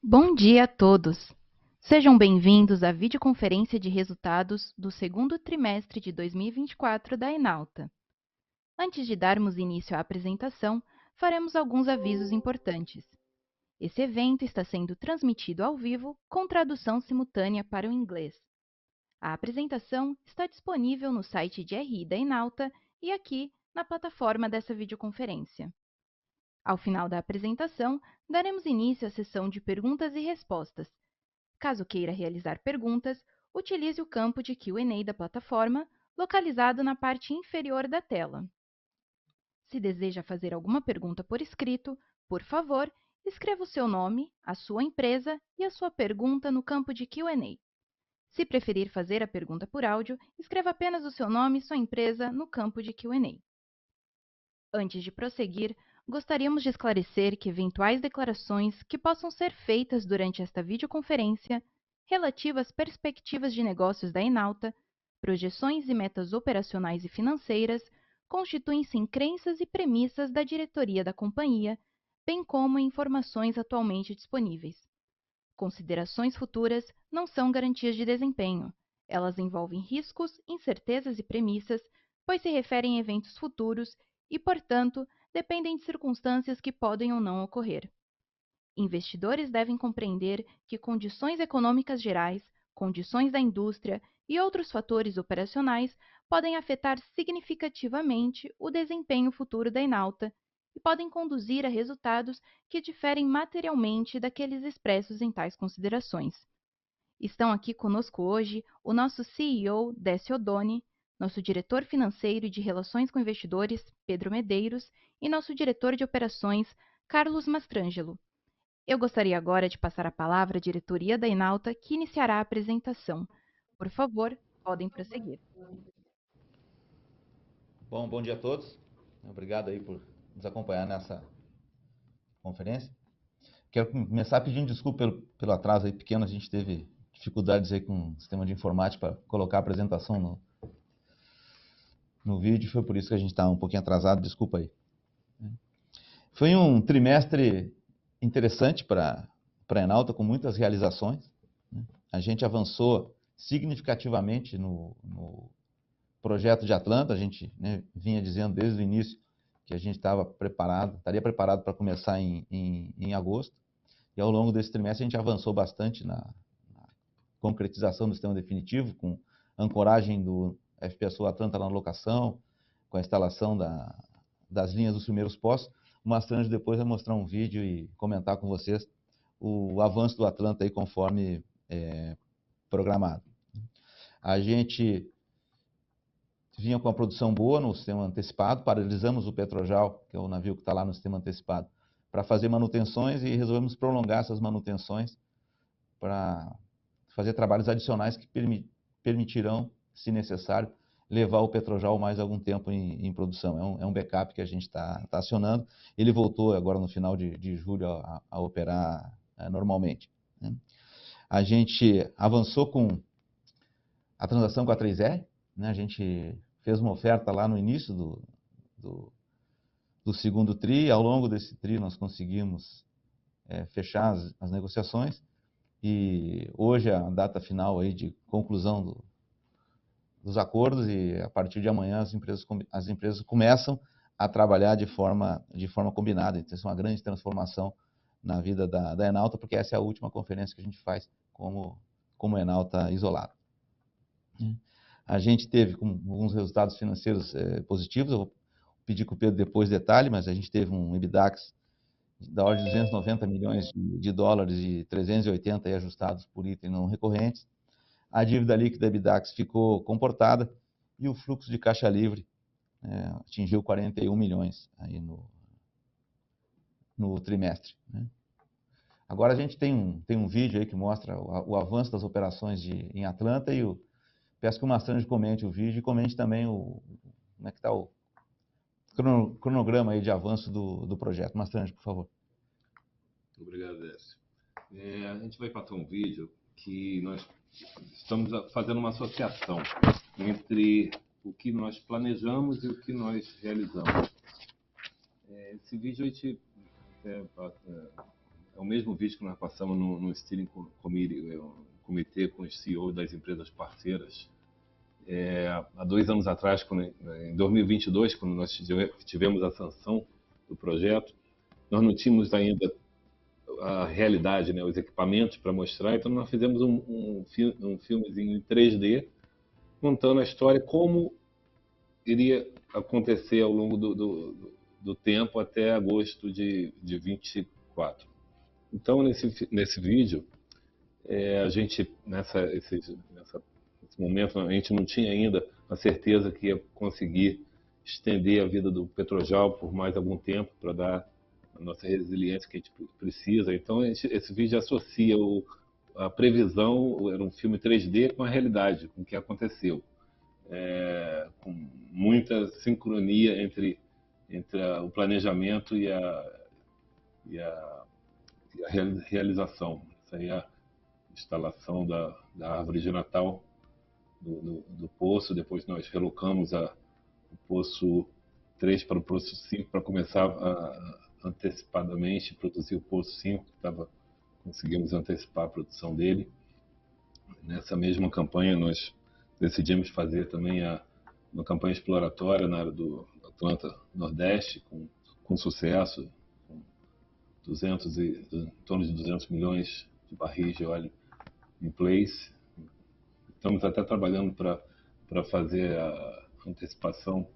Bom dia a todos! Sejam bem-vindos à videoconferência de resultados do segundo trimestre de 2024 da Enalta. Antes de darmos início à apresentação, faremos alguns avisos importantes. Esse evento está sendo transmitido ao vivo com tradução simultânea para o inglês. A apresentação está disponível no site de RI da Enalta e aqui na plataforma dessa videoconferência. Ao final da apresentação, daremos início à sessão de perguntas e respostas. Caso queira realizar perguntas, utilize o campo de Q&A da plataforma, localizado na parte inferior da tela. Se deseja fazer alguma pergunta por escrito, por favor, escreva o seu nome, a sua empresa e a sua pergunta no campo de Q&A. Se preferir fazer a pergunta por áudio, escreva apenas o seu nome e sua empresa no campo de Q&A. Antes de prosseguir, gostaríamos de esclarecer que eventuais declarações que possam ser feitas durante esta videoconferência relativas às perspectivas de negócios da Enalta, projeções e metas operacionais e financeiras, constituem-se em crenças e premissas da diretoria da companhia, bem como em informações atualmente disponíveis. Considerações futuras não são garantias de desempenho. Elas envolvem riscos, incertezas e premissas, pois se referem a eventos futuros e, portanto, dependem de circunstâncias que podem ou não ocorrer. Investidores devem compreender que condições econômicas gerais, condições da indústria e outros fatores operacionais podem afetar significativamente o desempenho futuro da Enalta e podem conduzir a resultados que diferem materialmente daqueles expressos em tais considerações. Estão aqui conosco hoje o nosso CEO, Décio Oddone, nosso diretor financeiro e de relações com investidores, Pedro Medeiros, e nosso diretor de operações, Carlos Mastrangelo. Eu gostaria agora de passar a palavra à diretoria da Enalta, que iniciará a apresentação. Por favor, podem prosseguir. Bom dia a todos. Obrigado aí por nos acompanhar nessa conferência. Quero começar pedindo desculpa pelo atraso aí pequeno. A gente teve dificuldades aí com o sistema de informática para colocar a apresentação no vídeo. Foi por isso que a gente está um pouquinho atrasado. Desculpa aí. Foi um trimestre interessante para a Enalta, com muitas realizações. A gente avançou significativamente no projeto de Atlanta. A gente vinha dizendo desde o início que a gente estaria preparado para começar em agosto. E ao longo desse trimestre a gente avançou bastante na concretização do sistema definitivo, com ancoragem do FPSO Atlanta na locação, com a instalação das linhas dos primeiros postos. O Mastranjo depois vai mostrar um vídeo e comentar com vocês o avanço do Atlanta aí conforme programado. A gente vinha com a produção boa no sistema antecipado, paralisamos o Petrojal, que é o navio que está lá no sistema antecipado, para fazer manutenções, e resolvemos prolongar essas manutenções para fazer trabalhos adicionais que permitirão, se necessário, levar o Petrojal mais algum tempo em produção. É um backup que a gente está acionando. Ele voltou agora no final de julho a operar normalmente. A gente avançou com a transação com a 3R, a gente fez uma oferta lá no início do segundo TRI. Ao longo desse TRI nós conseguimos fechar as negociações, e hoje é a data final aí de conclusão dos acordos, e a partir de amanhã as empresas começam a trabalhar de forma combinada. Então isso é uma grande transformação na vida da Enalta, porque essa é a última conferência que a gente faz como Enalta isolado. A gente teve alguns resultados financeiros positivos. Eu vou pedir que o Pedro depois detalhe, mas a gente teve um EBITDAX da ordem de 290 milhões de dólares e 380 aí ajustados por item não recorrentes. A dívida líquida EBITDAX ficou comportada e o fluxo de caixa livre atingiu 41 milhões aí no trimestre. Agora a gente tem um vídeo aí que mostra o avanço das operações em Atlanta, e peço que o Mastranjo comente o vídeo e comente também como é que está o cronograma aí de avanço do projeto. Mastranjo, por favor. Obrigado, Décio. A gente vai passar um vídeo que nós estamos fazendo uma associação entre o que nós planejamos e o que nós realizamos. Esse vídeo a gente o mesmo vídeo que nós passamos no Steering Committee, comitê com os CEOs das empresas parceiras. Há 2 anos atrás, em 2022, quando nós tivemos a sanção do projeto, nós não tínhamos ainda a realidade, né, os equipamentos para mostrar, então nós fizemos um filmezinho em 3D, contando a história, como iria acontecer ao longo do tempo até agosto de 24. Então, nesse vídeo, a gente, nesse momento, a gente não tinha ainda a certeza que ia conseguir estender a vida do Petrojal por mais algum tempo, para dar a nossa resiliência que a gente precisa. Então, esse vídeo associa a previsão, era um filme 3D, com a realidade, com o que aconteceu. Com muita sincronia entre o planejamento e a realização. Isso aí é a instalação da árvore de Natal do poço. Depois nós relocamos o poço 3 para o poço 5 para começar antecipadamente produzir o poço 5. Conseguimos antecipar a produção dele. Nessa mesma campanha nós decidimos fazer também uma campanha exploratória na área do Atlanta Nordeste, com sucesso, com em torno de 200 milhões de barris de óleo em place. Estamos até trabalhando para fazer a antecipação,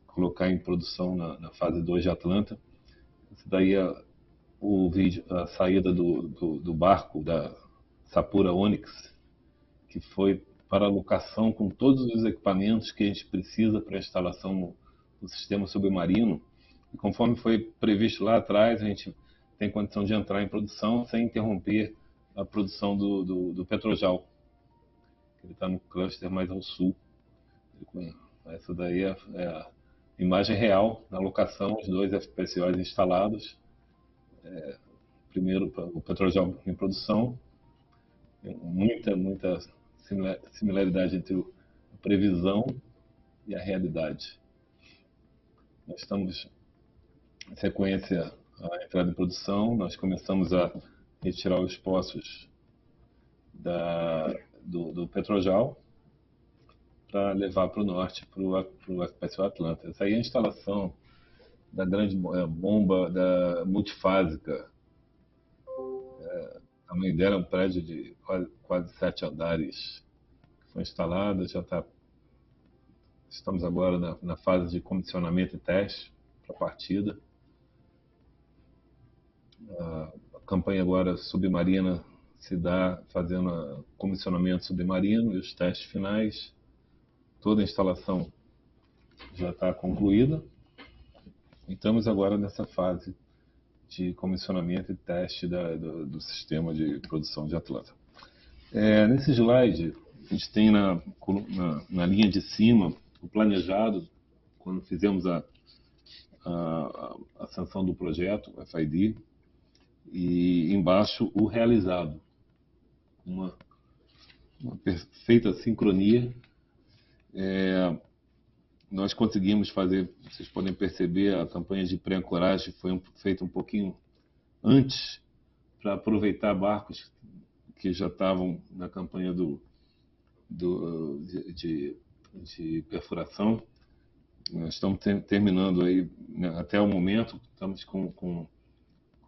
colocar em produção na fase 2 de Atlanta. Isso daí é o vídeo, a saída do barco da Sapura Onyx, que foi para a locação com todos os equipamentos que a gente precisa para a instalação do sistema submarino. E conforme foi previsto lá atrás, a gente tem condição de entrar em produção sem interromper a produção do Petrojal. Ele está no cluster mais ao sul. Essa daí é a imagem real da locação, os 2 FPSOs instalados. Primeiro o Petrojal em produção. Muita similaridade entre a previsão e a realidade. Nós estamos em sequência à entrada em produção. Nós começamos a retirar os poços do Petrojal para levar para o norte, para o FPSO Atlanta. Essa aí é a instalação da grande bomba multifásica. A tamanho dela é um prédio de quase 7 andares que foi instalado. Estamos agora na fase de comissionamento e teste para a partida. A campanha agora submarina se dá fazendo comissionamento submarino e os testes finais. Toda a instalação já está concluída. Estamos agora nessa fase de comissionamento e teste do sistema de produção de Atlanta. Nesse slide, a gente tem na linha de cima o planejado, quando fizemos a sanção do projeto, o FID, e embaixo o realizado. Uma perfeita sincronia. Nós conseguimos fazer, vocês podem perceber, a campanha de pré-ancoragem foi feita um pouquinho antes, para aproveitar barcos que já estavam na campanha de perfuração. Nós estamos terminando aí, né, até o momento, estamos com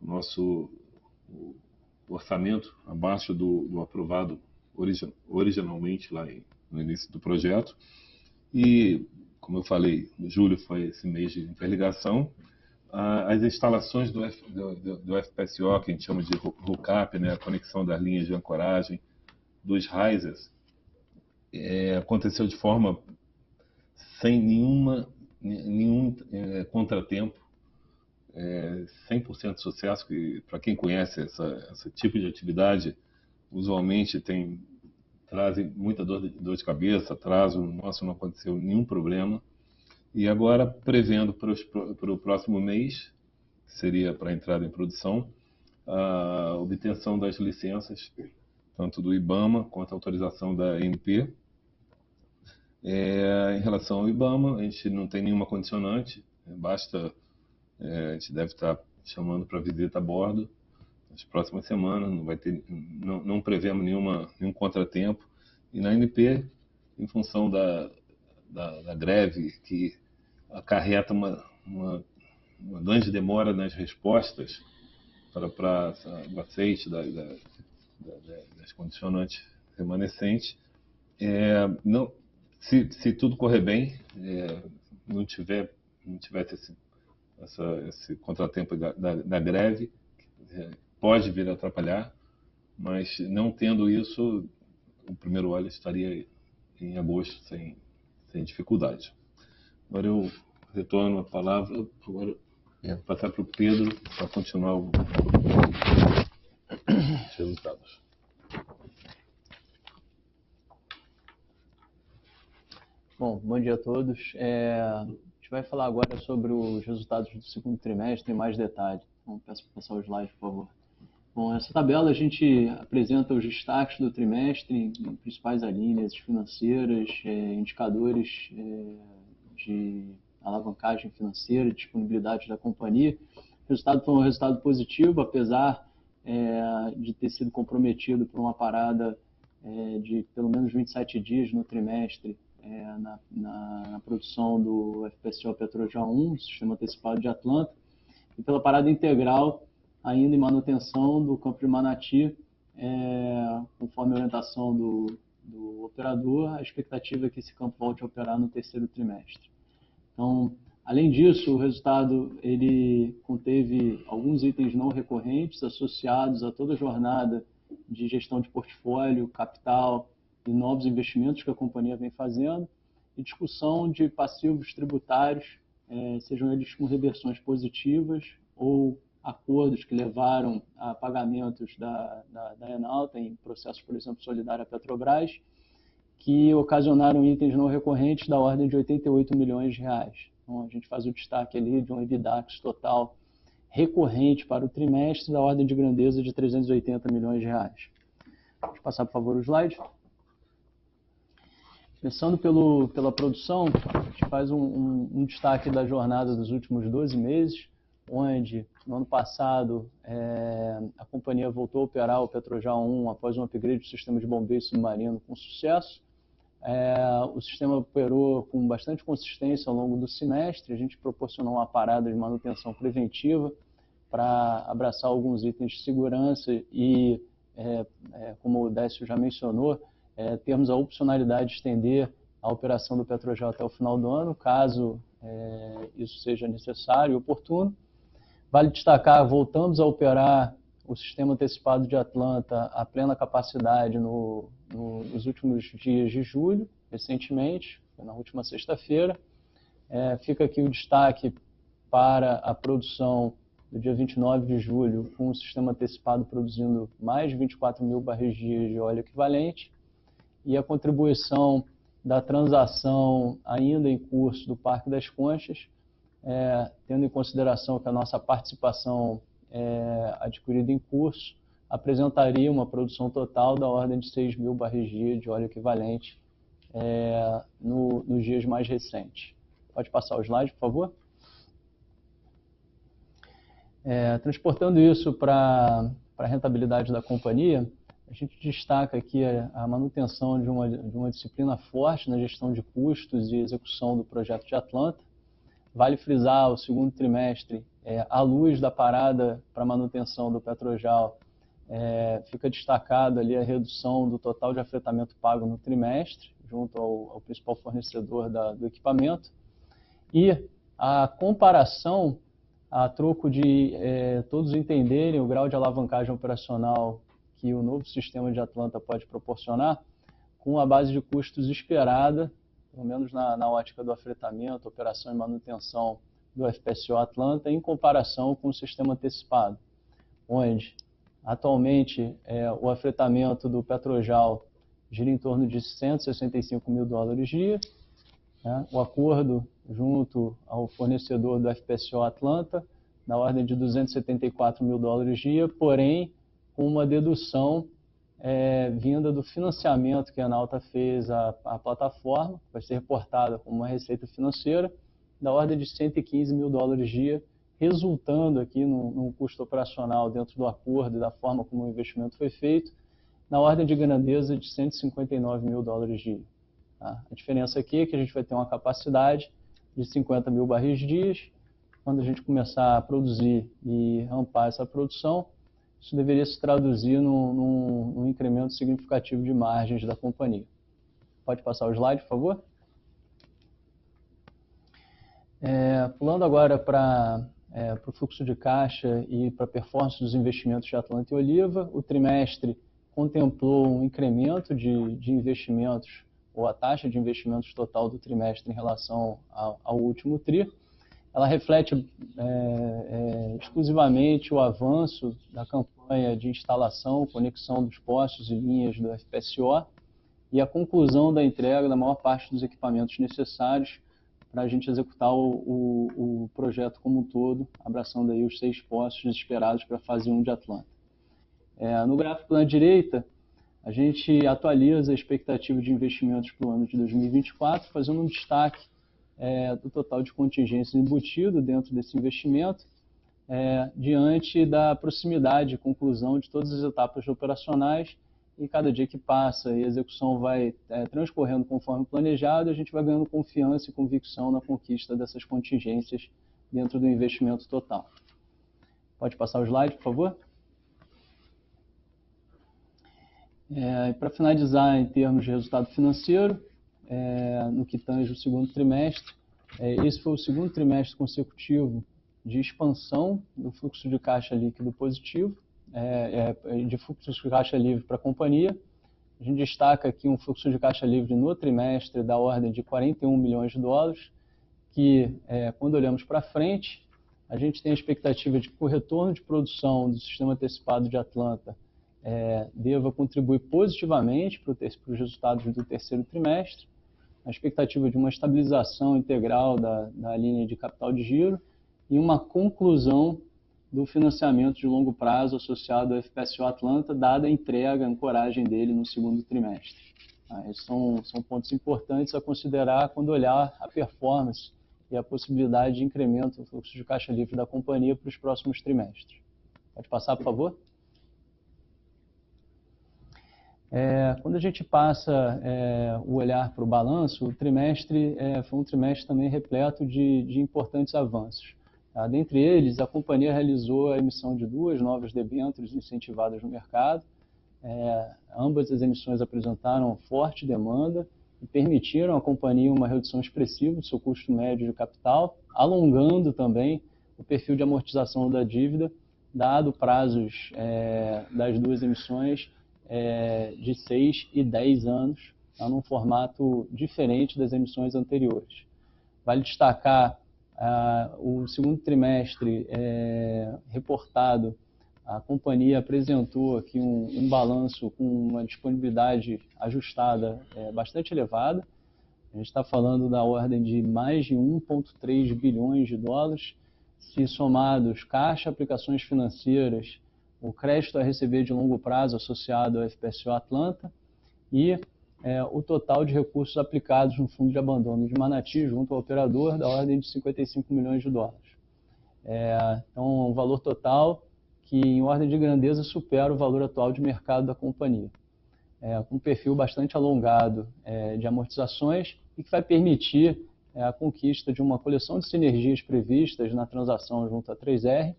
o nosso orçamento abaixo do aprovado originalmente lá no início do projeto. E, como eu falei, julho foi esse mês de interligação. As instalações do FPSO, que a gente chama de hookup, né, a conexão das linhas de ancoragem, dos risers, aconteceu de forma sem nenhum contratempo, 100% de sucesso. Que, para quem conhece esse tipo de atividade, usualmente trazem muita dor de cabeça, atraso. Nosso não aconteceu nenhum problema. E agora, prevendo para o próximo mês, que seria para a entrada em produção, a obtenção das licenças, tanto do IBAMA quanto a autorização da ANP. Em relação ao IBAMA, a gente não tem nenhuma condicionante, basta, a gente deve estar chamando para visita a bordo. nas próximas semanas, não prevemos nenhum contratempo. E na ANP, em função da greve que acarreta uma grande demora nas respostas para o aceite das condicionantes remanescentes, se tudo correr bem, não tivesse esse contratempo da greve, pode vir a atrapalhar, mas não tendo isso, o primeiro óleo estaria em agosto sem dificuldade. Agora eu retorno a palavra, agora passar para o Pedro para continuar os resultados. Bom dia a todos. A gente vai falar agora sobre os resultados do segundo trimestre em mais detalhe. Então, peço para passar o slide, por favor. Bom, nessa tabela a gente apresenta os destaques do trimestre, principais alíneas financeiras, indicadores de alavancagem financeira, disponibilidade da companhia. O resultado foi um resultado positivo, apesar de ter sido comprometido por uma parada de pelo menos 27 dias no trimestre na produção do FPSO Petrojarl 1, Sistema Antecipado de Atlanta, e pela parada integral ainda em manutenção do campo de Manati, conforme a orientação do operador, a expectativa é que esse campo volte a operar no terceiro trimestre. Então, além disso, o resultado ele conteve alguns itens não recorrentes associados a toda a jornada de gestão de portfólio, capital e novos investimentos que a companhia vem fazendo, e discussão de passivos tributários, sejam eles com reversões positivas ou acordos que levaram a pagamentos da Enalta em processos, por exemplo, solidário à Petrobras, que ocasionaram itens não recorrentes da ordem de 88 milhões de reais. Então, a gente faz o destaque ali de um EBITDAX total recorrente para o trimestre da ordem de grandeza de 380 milhões de reais. Vamos passar, por favor, o slide. Começando pela produção, a gente faz um destaque da jornada dos últimos 12 meses, onde no ano passado a companhia voltou a operar o Petrojarl 1 após um upgrade do sistema de bombeio submarino com sucesso. O sistema operou com bastante consistência ao longo do semestre. A gente proporcionou uma parada de manutenção preventiva para abraçar alguns itens de segurança e, como o Décio já mencionou, termos a opcionalidade de estender a operação do Petrojarl até o final do ano, caso isso seja necessário e oportuno. Vale destacar, voltamos a operar o Sistema Antecipado de Atlanta a plena capacidade nos últimos dias de julho, recentemente, na última sexta-feira. Fica aqui o destaque para a produção do dia 29 de julho, com o Sistema Antecipado produzindo mais de 24 mil barris-dia de óleo equivalente, e a contribuição da transação ainda em curso do Parque das Conchas, tendo em consideração que a nossa participação adquirida em curso apresentaria uma produção total da ordem de 6 mil barris-dia de óleo equivalente nos dias mais recentes. Pode passar o slide, por favor? Transportando isso para a rentabilidade da companhia, a gente destaca aqui a manutenção de uma disciplina forte na gestão de custos e execução do projeto de Atlanta. Vale frisar o segundo trimestre, à luz da parada para manutenção do Petrojarl, fica destacado ali a redução do total de afetamento pago no trimestre, junto ao principal fornecedor do equipamento, e a comparação, a troco de todos entenderem o grau de alavancagem operacional que o novo sistema de Atlanta pode proporcionar, com a base de custos esperada, pelo menos na ótica do afretamento, operação e manutenção do FPSO Atlanta, em comparação com o sistema antecipado, onde atualmente o afretamento do Petrojarl gira em torno de 165 mil dólares dia, o acordo junto ao fornecedor do FPSO Atlanta, na ordem de 274 mil dólares dia, porém com uma dedução vinda do financiamento que a Enalta fez à plataforma, que vai ser reportada como uma receita financeira, da ordem de 115 mil dólares dia, resultando aqui num custo operacional dentro do acordo e da forma como o investimento foi feito, na ordem de grandeza de 159 mil dólares dia. Tá? A diferença aqui é que a gente vai ter uma capacidade de 50 mil barris dias. Quando a gente começar a produzir e rampar essa produção, isso deveria se traduzir num incremento significativo de margens da companhia. Pode passar o slide, por favor? Pulando agora para o fluxo de caixa e para a performance dos investimentos de Atlanta e Oliva, o trimestre contemplou um incremento de investimentos, ou a taxa de investimentos total do trimestre em relação ao último TRI. Ela reflete exclusivamente o avanço da campanha de instalação, conexão dos postos e linhas do FPSO e a conclusão da entrega da maior parte dos equipamentos necessários para a gente executar o projeto como um todo, abraçando aí os 6 postos esperados para a fase 1 de Atlanta. No gráfico na direita, a gente atualiza a expectativa de investimentos para o ano de 2024, fazendo um destaque do total de contingências embutido dentro desse investimento, diante da proximidade e conclusão de todas as etapas operacionais, e cada dia que passa e a execução vai transcorrendo conforme planejado, a gente vai ganhando confiança e convicção na conquista dessas contingências dentro do investimento total. Pode passar o slide, por favor? Para finalizar, em termos de resultado financeiro, no que tange o segundo trimestre, esse foi o segundo trimestre consecutivo de expansão do fluxo de caixa líquido positivo, de fluxo de caixa livre para a companhia. A gente destaca aqui um fluxo de caixa livre no trimestre da ordem de 41 milhões de dólares, que, quando olhamos para frente, a gente tem a expectativa de que o retorno de produção do sistema antecipado de Atlanta deva contribuir positivamente para os resultados do terceiro trimestre, a expectativa de uma estabilização integral da linha de capital de giro e uma conclusão do financiamento de longo prazo associado ao FPSO Atlanta, dada a entrega, a ancoragem dele no segundo trimestre. Esses são pontos importantes a considerar quando olhar a performance e a possibilidade de incremento do fluxo de caixa livre da companhia para os próximos trimestres. Pode passar, por favor? Quando a gente passa o olhar para o balanço, o trimestre foi um trimestre também repleto de importantes avanços. Dentre eles, a companhia realizou a emissão de 2 novas debêntures incentivadas no mercado. Ambas as emissões apresentaram forte demanda e permitiram à companhia uma redução expressiva do seu custo médio de capital, alongando também o perfil de amortização da dívida, dado prazos das 2 emissões de 6 e 10 anos, num formato diferente das emissões anteriores. Vale destacar o segundo trimestre reportado, a companhia apresentou aqui um balanço com uma disponibilidade ajustada bastante elevada. A gente está falando da ordem de mais de 1,3 bilhões de dólares, se somados caixa, aplicações financeiras, o crédito a receber de longo prazo associado ao FPSO Atlanta e o total de recursos aplicados no fundo de abandono de Manati junto ao operador da ordem de 55 milhões de dólares. Então, um valor total que, em ordem de grandeza, supera o valor atual de mercado da companhia, com um perfil bastante alongado de amortizações e que vai permitir a conquista de uma coleção de sinergias previstas na transação junto à 3R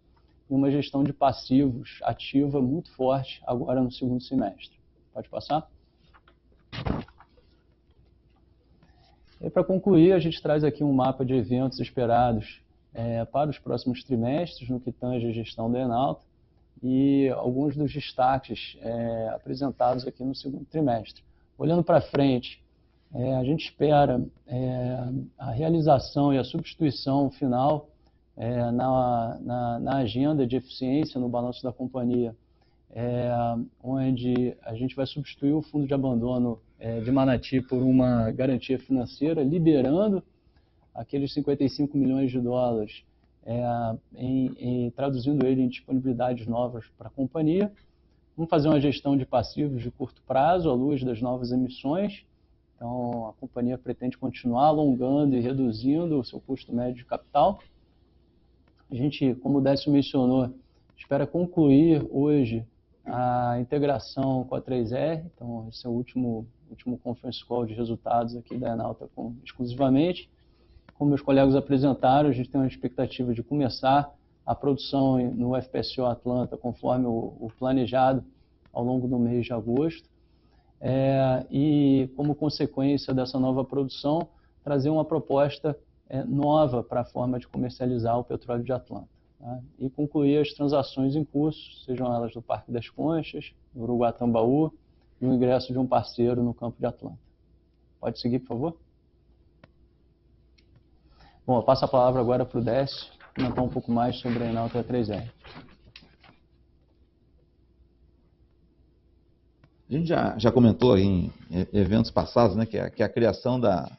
e uma gestão de passivos ativa muito forte agora no segundo semestre. Pode passar? E para concluir, a gente traz aqui um mapa de eventos esperados para os próximos trimestres, no que tange a gestão da Enalta, e alguns dos destaques apresentados aqui no segundo trimestre. Olhando para frente, a gente espera a realização e a substituição final na agenda de eficiência no balanço da companhia, onde a gente vai substituir o fundo de abandono de Manati por uma garantia financeira, liberando aqueles 55 milhões de dólares, traduzindo ele em disponibilidades novas para a companhia. Vamos fazer uma gestão de passivos de curto prazo à luz das novas emissões. Então, a companhia pretende continuar alongando e reduzindo o seu custo médio de capital. A gente, como o Décio mencionou, espera concluir hoje a integração com a 3R. Então, esse é o último conference call de resultados aqui da Enauta exclusivamente. Como meus colegas apresentaram, a gente tem uma expectativa de começar a produção no FPSO Atlanta conforme o planejado ao longo do mês de agosto. E, como consequência dessa nova produção, trazer uma proposta nova para a forma de comercializar o petróleo de Atlanta. Tá? E concluir as transações em curso, sejam elas do Parque das Conchas, do Uruguatambaú e o ingresso de um parceiro no campo de Atlanta. Pode seguir, por favor? Bom, eu passo a palavra agora para o Décio, comentar um pouco mais sobre a Enauta 3R. A gente já comentou em eventos passados, né, que a criação da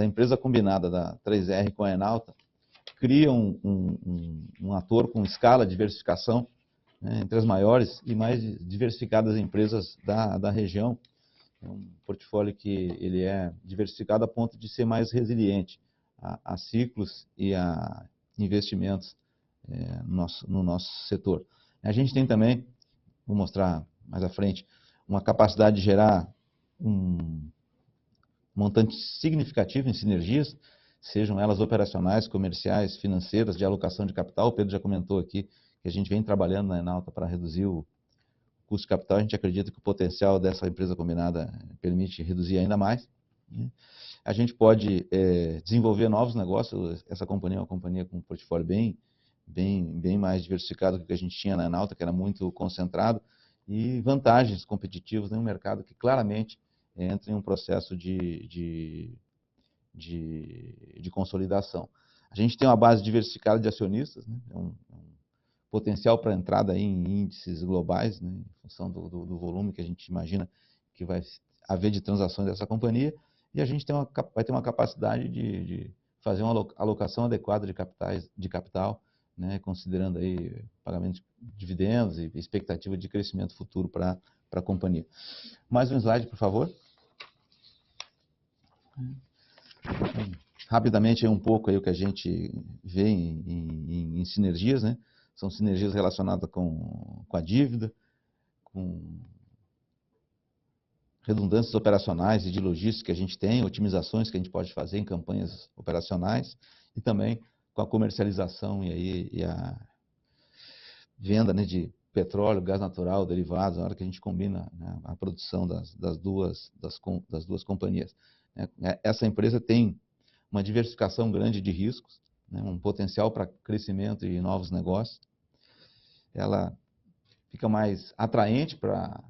empresa combinada da 3R com a Enauta cria um ator com escala de diversificação, né, entre as maiores e mais diversificadas empresas da região. É um portfólio que ele é diversificado a ponto de ser mais resiliente a ciclos e a investimentos no nosso setor. A gente tem também, vou mostrar mais à frente, uma capacidade de gerar um montante significativo em sinergias, sejam elas operacionais, comerciais, financeiras, de alocação de capital. O Pedro já comentou aqui que a gente vem trabalhando na Enauta para reduzir o custo de capital. A gente acredita que o potencial dessa empresa combinada permite reduzir ainda mais, né? A gente pode desenvolver novos negócios. Essa companhia é uma companhia com um portfólio bem mais diversificado do que a gente tinha na Enauta, que era muito concentrado, e vantagens competitivas em um mercado que claramente entra em um processo de consolidação. A gente tem uma base diversificada de acionistas, né? Um potencial para entrada em índices globais, né? Em função do volume que a gente imagina que vai haver de transações dessa companhia, e a gente vai ter uma capacidade de fazer uma alocação adequada de capital, né, considerando aí pagamento de dividendos e expectativa de crescimento futuro para a companhia. Mais um slide, por favor. Rapidamente, um pouco aí o que a gente vê em sinergias, né? São sinergias relacionadas com a dívida, com redundâncias operacionais e de logística que a gente tem, otimizações que a gente pode fazer em campanhas operacionais, e também com a comercialização e a venda, né, de petróleo, gás natural, derivados, na hora que a gente combina, né, a produção das duas companhias. Essa empresa tem uma diversificação grande de riscos, né, um potencial para crescimento e novos negócios. Ela fica mais atraente para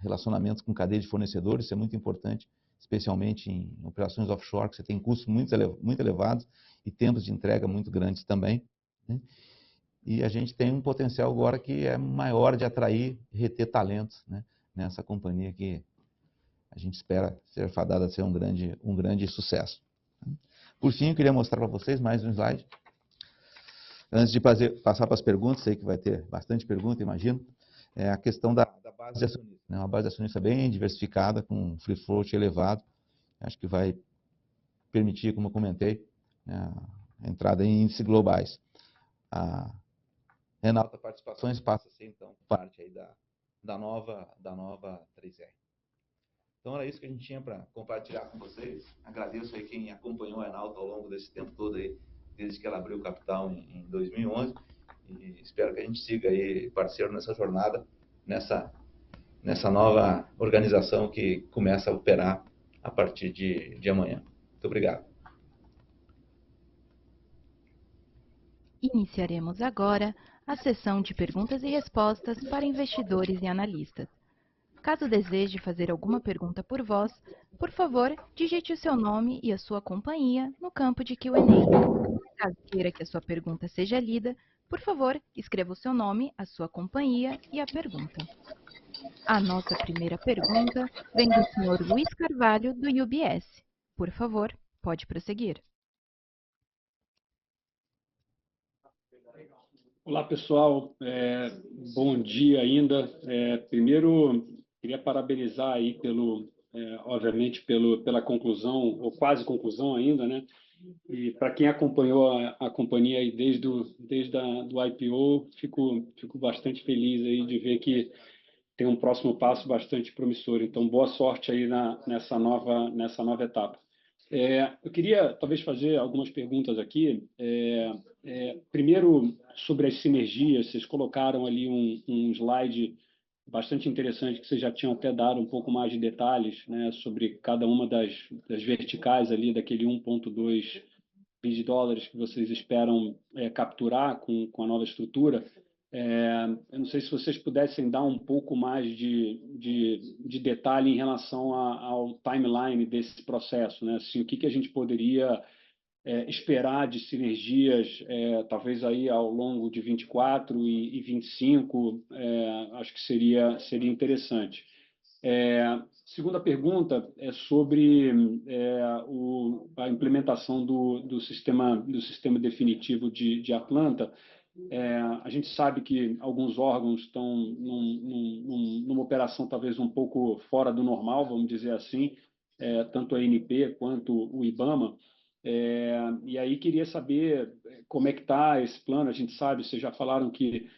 relacionamentos com cadeia de fornecedores. Isso é muito importante, especialmente em operações offshore, que você tem custos muito elevados e tempos de entrega muito grandes também, né? E a gente tem um potencial agora que é maior de atrair e reter talentos, né, nessa companhia que a gente espera ser fadada a ser um grande sucesso. Por fim, eu queria mostrar para vocês mais um slide. Antes de passar para as perguntas, sei que vai ter bastante pergunta, imagino, é a questão da base de acionistas, né? Uma base de acionistas bem diversificada, com um free float elevado. Acho que vai permitir, como eu comentei, né, a entrada em índices globais. A Enauta Participações passa a ser, então, parte aí da nova 3R. Então, era isso que a gente tinha para compartilhar com vocês. Agradeço aí quem acompanhou a Enauta ao longo desse tempo todo aí, desde que ela abriu o capital em 2011, e espero que a gente siga aí parceiro nessa jornada, nessa nova organização que começa a operar a partir de amanhã. Muito obrigado. Iniciaremos agora a sessão de perguntas e respostas para investidores e analistas. Caso deseje fazer alguma pergunta por voz, por favor, digite o seu nome e a sua companhia no campo de Q&A. Caso queira que a sua pergunta seja lida, por favor, escreva o seu nome, a sua companhia e a pergunta. A nossa primeira pergunta vem do Sr. Luiz Carvalho, do UBS. Por favor, pode prosseguir. Olá, pessoal. Bom dia ainda. Primeiro, queria parabenizar aí obviamente, pela conclusão, ou quase conclusão ainda, né, E para quem acompanhou a companhia aí desde do IPO, fico bastante feliz aí de ver que tem um próximo passo bastante promissor. Então, boa sorte aí nessa nova etapa. Eu queria talvez fazer algumas perguntas aqui. Primeiro, sobre as sinergias, vocês colocaram ali um slide bastante interessante que vocês já tinham até dado um pouco mais de detalhes, né, sobre cada uma das verticais ali daquele 1,2 bilhões de dólares que vocês esperam capturar com a nova estrutura. Eu não sei se vocês pudessem dar um pouco mais de detalhe em relação ao timeline desse processo, né? Assim, o que a gente poderia esperar de sinergias, talvez aí ao longo de 24 e 25, acho que seria interessante. Segunda pergunta é sobre a implementação do sistema definitivo de Atlanta. A gente sabe que alguns órgãos estão numa operação talvez um pouco fora do normal, vamos dizer assim, tanto a ANP quanto o IBAMA. E aí queria saber como é que está esse plano. A gente sabe, vocês já falaram que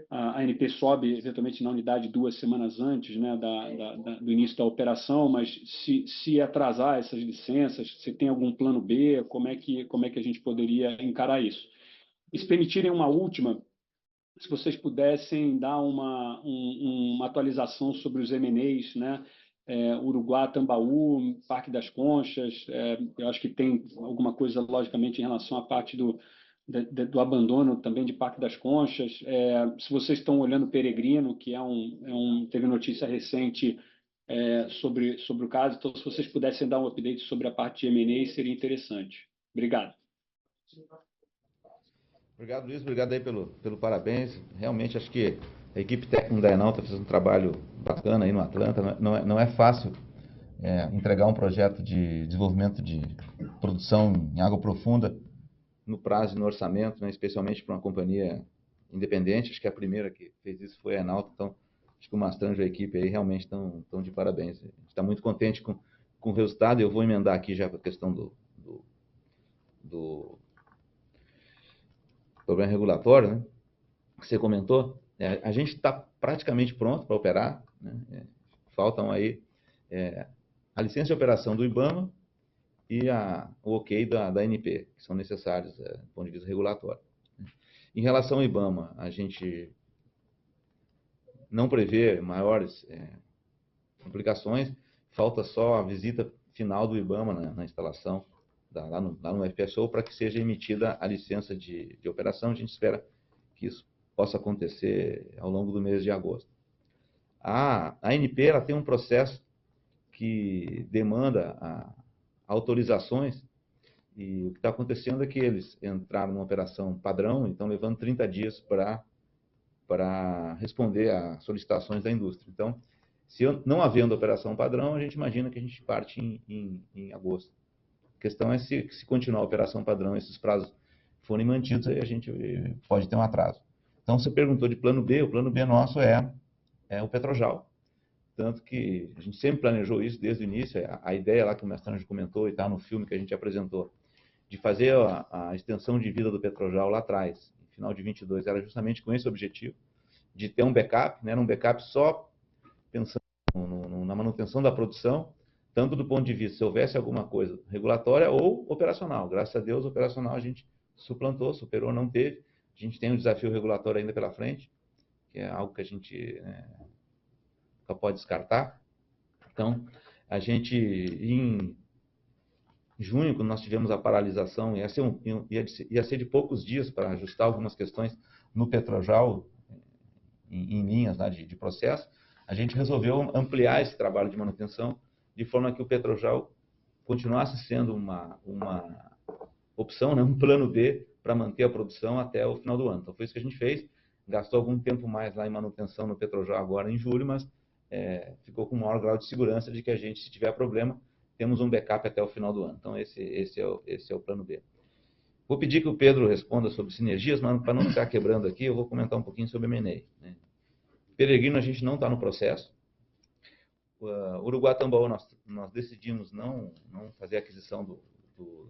a ANP sobe eventualmente na unidade 2 semanas antes, né, do início da operação, mas se atrasar essas licenças, se tem algum plano B, como é que a gente poderia encarar isso? E se permitirem uma última, se vocês pudessem dar uma atualização sobre os M&As, né? Uruguá, Tambaú, Parque das Conchas, eu acho que tem alguma coisa, logicamente, em relação à parte do abandono também de Parque das Conchas. Se vocês estão olhando Peregrino, que teve notícia recente sobre o caso, então se vocês pudessem dar um update sobre a parte de M&A, seria interessante. Obrigado. Obrigado, Luiz. Obrigado aí pelo parabéns. Realmente acho que a equipe técnica da Enalta fez um trabalho bacana aí no Atlanta. Não é fácil entregar um projeto de desenvolvimento de produção em água profunda no prazo e no orçamento, né, especialmente para uma companhia independente. Acho que a primeira que fez isso foi a Enalta. Então, acho que o Mastranjo e a equipe aí realmente estão de parabéns. A gente está muito contente com o resultado. Eu vou emendar aqui já com a questão do problema regulatório, né, que você comentou. A gente está praticamente pronto para operar, né? Faltam aí a licença de operação do IBAMA e o ok da ANP, que são necessários do ponto de vista regulatório. Em relação ao IBAMA, a gente não prevê maiores complicações, falta só a visita final do IBAMA na instalação, lá no FPSO, para que seja emitida a licença de operação. A gente espera que isso possa acontecer ao longo do mês de agosto. A ANP ela tem um processo que demanda autorizações, e o que está acontecendo é que eles entraram numa operação padrão e estão levando 30 dias para responder a solicitações da indústria. Então, se não havendo operação padrão, a gente imagina que a gente parte em agosto. A questão é se continuar a operação padrão e esses prazos forem mantidos, aí a gente pode ter um atraso. Então, você perguntou de plano B. O plano B nosso é o Petrojal. Tanto que a gente sempre planejou isso desde o início. A ideia lá que o Mastranjo comentou e está no filme que a gente apresentou, de fazer a extensão de vida do Petrojal lá atrás, no final de 22, era justamente com esse objetivo, de ter um backup, né, um backup só pensando na manutenção da produção, tanto do ponto de vista se houvesse alguma coisa regulatória ou operacional. Graças a Deus, operacional a gente suplantou, superou, não teve. A gente tem um desafio regulatório ainda pela frente, que é algo que a gente nunca pode descartar. Então, a gente, em junho, quando nós tivemos a paralisação, ia ser de poucos dias para ajustar algumas questões no Petrojal, em linhas lá de processo, a gente resolveu ampliar esse trabalho de manutenção, de forma que o Petrojal continuasse sendo uma opção, né, um plano B para manter a produção até o final do ano. Então, foi isso que a gente fez. Gastou algum tempo mais lá em manutenção no Petrojal agora em julho, mas ficou com o maior grau de segurança de que a gente, se tiver problema, temos um backup até o final do ano. Então, esse é o plano B. Vou pedir que o Pedro responda sobre sinergias, mas para não ficar quebrando aqui, eu vou comentar um pouquinho sobre M&A. Né? Peregrino, a gente não está no processo. Uruguá Tambaú, nós decidimos não fazer a aquisição do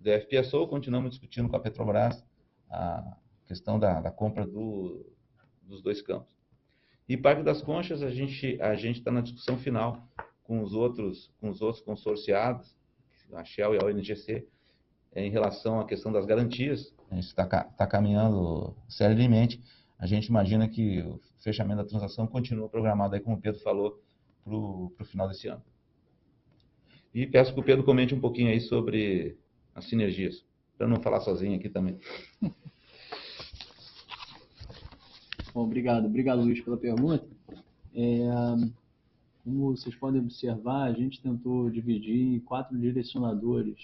do FPSO, continuamos discutindo com a Petrobras a questão da compra dos 2 campos. E Parque das Conchas, a gente está na discussão final com os outros consorciados, a Shell e a ONGC, em relação à questão das garantias. A gente está caminhando seriamente. A gente imagina que o fechamento da transação continua programado, aí, como o Pedro falou, para o final desse ano. E peço que o Pedro comente um pouquinho aí sobre as sinergias, para não falar sozinho aqui também. Bom, obrigado, Luiz, pela pergunta. Como vocês podem observar, a gente tentou dividir em 4 direcionadores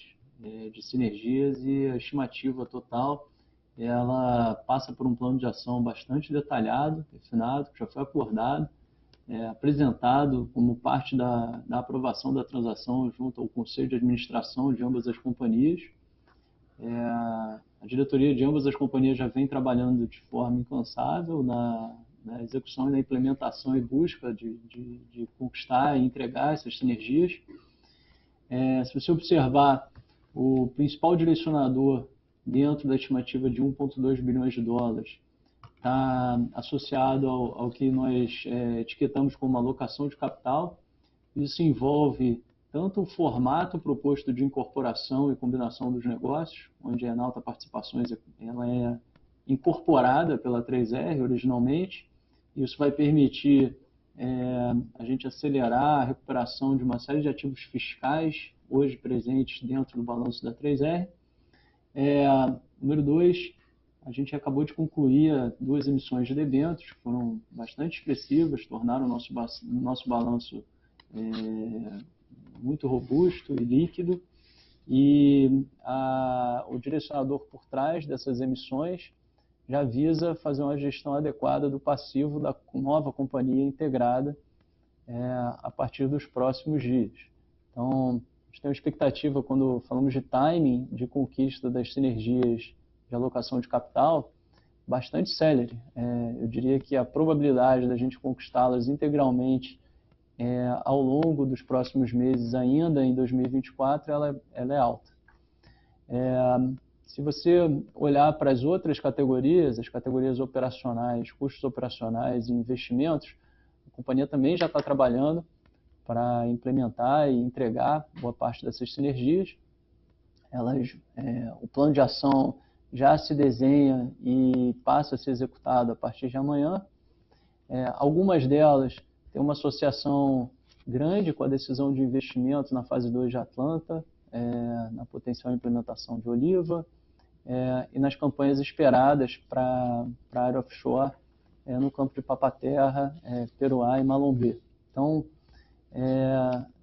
de sinergias, e a estimativa total ela passa por um plano de ação bastante detalhado, refinado, que já foi acordado, apresentado como parte da aprovação da transação junto ao Conselho de Administração de ambas as companhias. A diretoria de ambas as companhias já vem trabalhando de forma incansável na execução e na implementação e busca de conquistar e entregar essas sinergias. Se você observar, o principal direcionador dentro da estimativa de 1,2 bilhões de dólares está associado ao que nós etiquetamos como alocação de capital. Isso envolve tanto o formato proposto de incorporação e combinação dos negócios, onde a Enauta Participações ela é incorporada pela 3R originalmente. Isso vai permitir a gente acelerar a recuperação de uma série de ativos fiscais hoje presentes dentro do balanço da 3R. Número 2, a gente acabou de concluir 2 emissões de debêntures, que foram bastante expressivas, tornaram o nosso balanço muito robusto e líquido. E o direcionador por trás dessas emissões já visa fazer uma gestão adequada do passivo da nova companhia integrada a partir dos próximos dias. Então, a gente tem uma expectativa, quando falamos de timing de conquista das sinergias de alocação de capital, bastante célere. Eu diria que a probabilidade da gente conquistá-las integralmente ao longo dos próximos meses, ainda em 2024, ela é alta. Se você olhar para as outras categorias, as categorias operacionais, custos operacionais e investimentos, a companhia também já está trabalhando para implementar e entregar boa parte dessas sinergias. O plano de ação já se desenha e passa a ser executado a partir de amanhã. Algumas delas têm uma associação grande com a decisão de investimento na fase 2 de Atlanta, na potencial implementação de Oliva, e nas campanhas esperadas para a área offshore no campo de Papa-Terra, Peroá e Malombê. Então,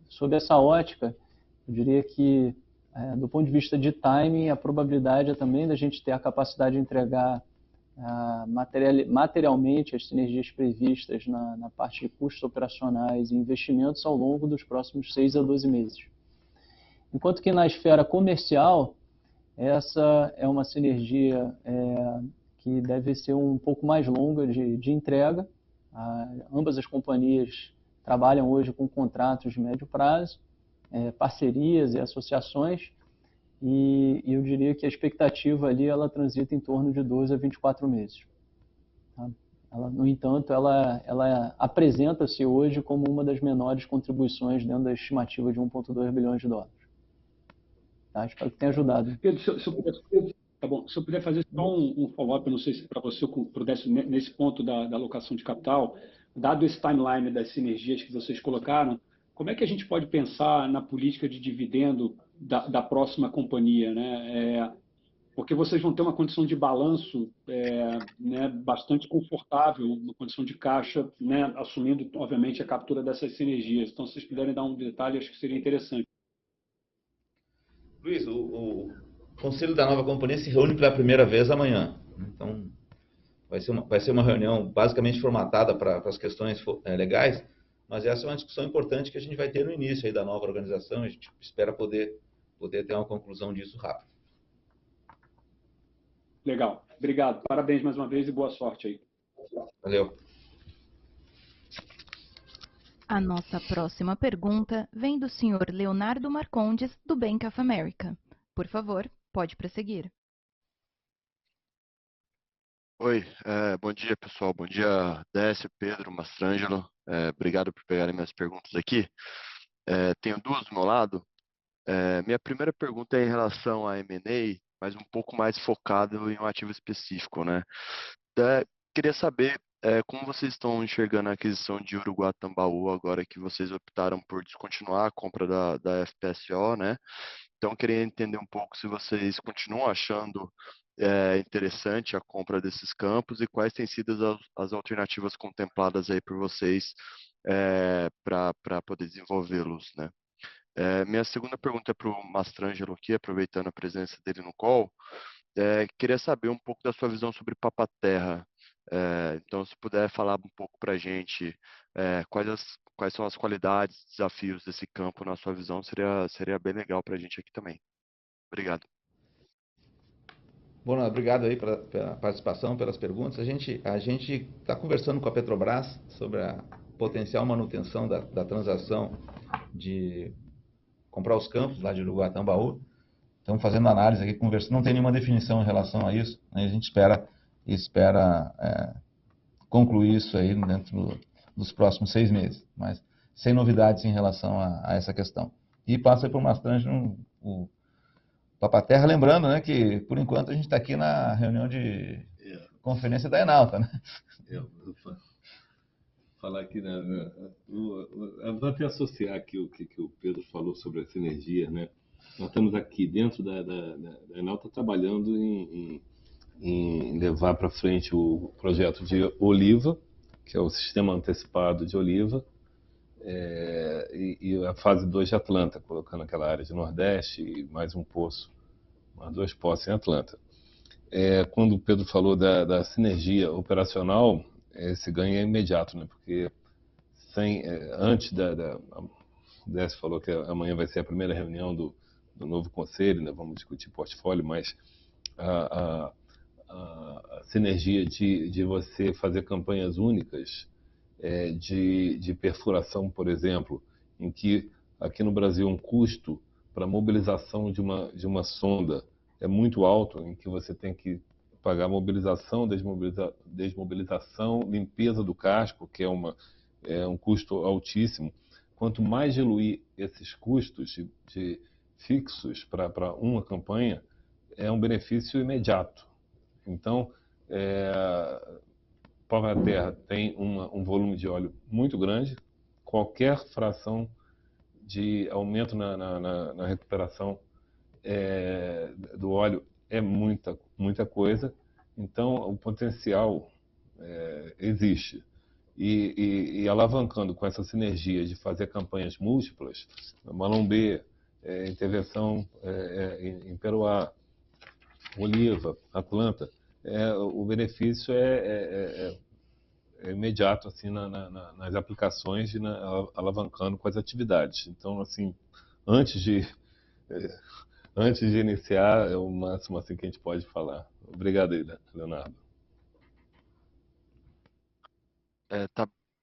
sob essa ótica, eu diria que, do ponto de vista de timing, a probabilidade é também da gente ter a capacidade de entregar materialmente as sinergias previstas na parte de custos operacionais e investimentos ao longo dos próximos 6 a 12 meses. Enquanto que na esfera comercial, essa é uma sinergia que deve ser um pouco mais longa de entrega. Ambas as companhias trabalham hoje com contratos de médio prazo, parcerias e associações, e eu diria que a expectativa ali ela transita em torno de 12 a 24 meses. Tá? No entanto, ela apresenta-se hoje como uma das menores contribuições dentro da estimativa de 1,2 bilhões de dólares. Tá? Espero que tenha ajudado. Pedro, se eu puder fazer só um follow-up, eu não sei se para você pudesse, nesse ponto da alocação de capital, dado esse timeline das sinergias que vocês colocaram, como é que a gente pode pensar na política de dividendo da próxima companhia, né? Porque vocês vão ter uma condição de balanço bastante confortável, uma condição de caixa, né, assumindo, obviamente, a captura dessas sinergias. Então, se vocês puderem dar um detalhe, acho que seria interessante. Luiz, o conselho da nova companhia se reúne pela primeira vez amanhã. Então, vai ser uma reunião basicamente formatada para as questões legais, mas essa é uma discussão importante que a gente vai ter no início aí da nova organização. A gente espera poder ter uma conclusão disso rápido. Legal. Obrigado. Parabéns mais uma vez e boa sorte aí. Valeu. A nossa próxima pergunta vem do senhor Leonardo Marcondes, do Bank of America. Por favor, pode prosseguir. Oi, bom dia pessoal, bom dia Décio, Pedro, Mastrangelo, obrigado por pegarem minhas perguntas aqui. Tenho duas do meu lado. Minha primeira pergunta é em relação a M&A, mas um pouco mais focado em um ativo específico, né? Queria saber como vocês estão enxergando a aquisição de Uruguatambaú agora que vocês optaram por descontinuar a compra da FPSO, né? Então, eu queria entender um pouco se vocês continuam achando interessante a compra desses campos e quais têm sido as alternativas contempladas aí por vocês para poder desenvolvê-los, né? Minha segunda pergunta é para o Mastrangelo aqui, aproveitando a presença dele no call. Queria saber um pouco da sua visão sobre Papa-Terra. Então, se puder falar um pouco para a gente quais são as qualidades, desafios desse campo na sua visão, seria bem legal para a gente aqui também. Obrigado. Bom, obrigado aí pela participação, pelas perguntas. A gente está conversando com a Petrobras sobre a potencial manutenção da transação de comprar os campos lá de Uruguatambaú. Estamos fazendo análise aqui, conversando. Não tem nenhuma definição em relação a isso, né? A gente espera concluir isso aí dentro dos próximos 6 meses, mas sem novidades em relação a essa questão. E passa aí para o Mastrangelo o Papa-Terra, lembrando, né, que por enquanto a gente está aqui na reunião de conferência da Enalta, né? Eu vou falar aqui, né? Eu vou até associar aqui o que o Pedro falou sobre a sinergia, né? Nós estamos aqui dentro da Enalta trabalhando em levar para frente o projeto de Oliva, que é o sistema antecipado de Oliva, e a fase 2 de Atlanta, colocando aquela área de Nordeste e mais um poço, mais 2 poços em Atlanta. Quando o Pedro falou da sinergia operacional, esse ganho é imediato, né? Porque antes o Décio falou que amanhã vai ser a primeira reunião do novo conselho, né? Vamos discutir portfólio, mas a sinergia de você fazer campanhas únicas de perfuração, por exemplo, em que aqui no Brasil um custo para mobilização de uma sonda é muito alto, em que você tem que pagar mobilização, desmobilização, limpeza do casco, que é um custo altíssimo. Quanto mais diluir esses custos de fixos para uma campanha, é um benefício imediato. Então, Papa-Terra tem um volume de óleo muito grande. Qualquer fração de aumento na recuperação do óleo é muita coisa. Então, o potencial existe. E alavancando com essa sinergia de fazer campanhas múltiplas, Malombe, intervenção em Peroá, Oliva, Atlanta, o benefício é imediato assim nas aplicações e alavancando com as atividades. Então, assim, antes de iniciar, é o máximo assim que a gente pode falar. Obrigado aí, Leonardo.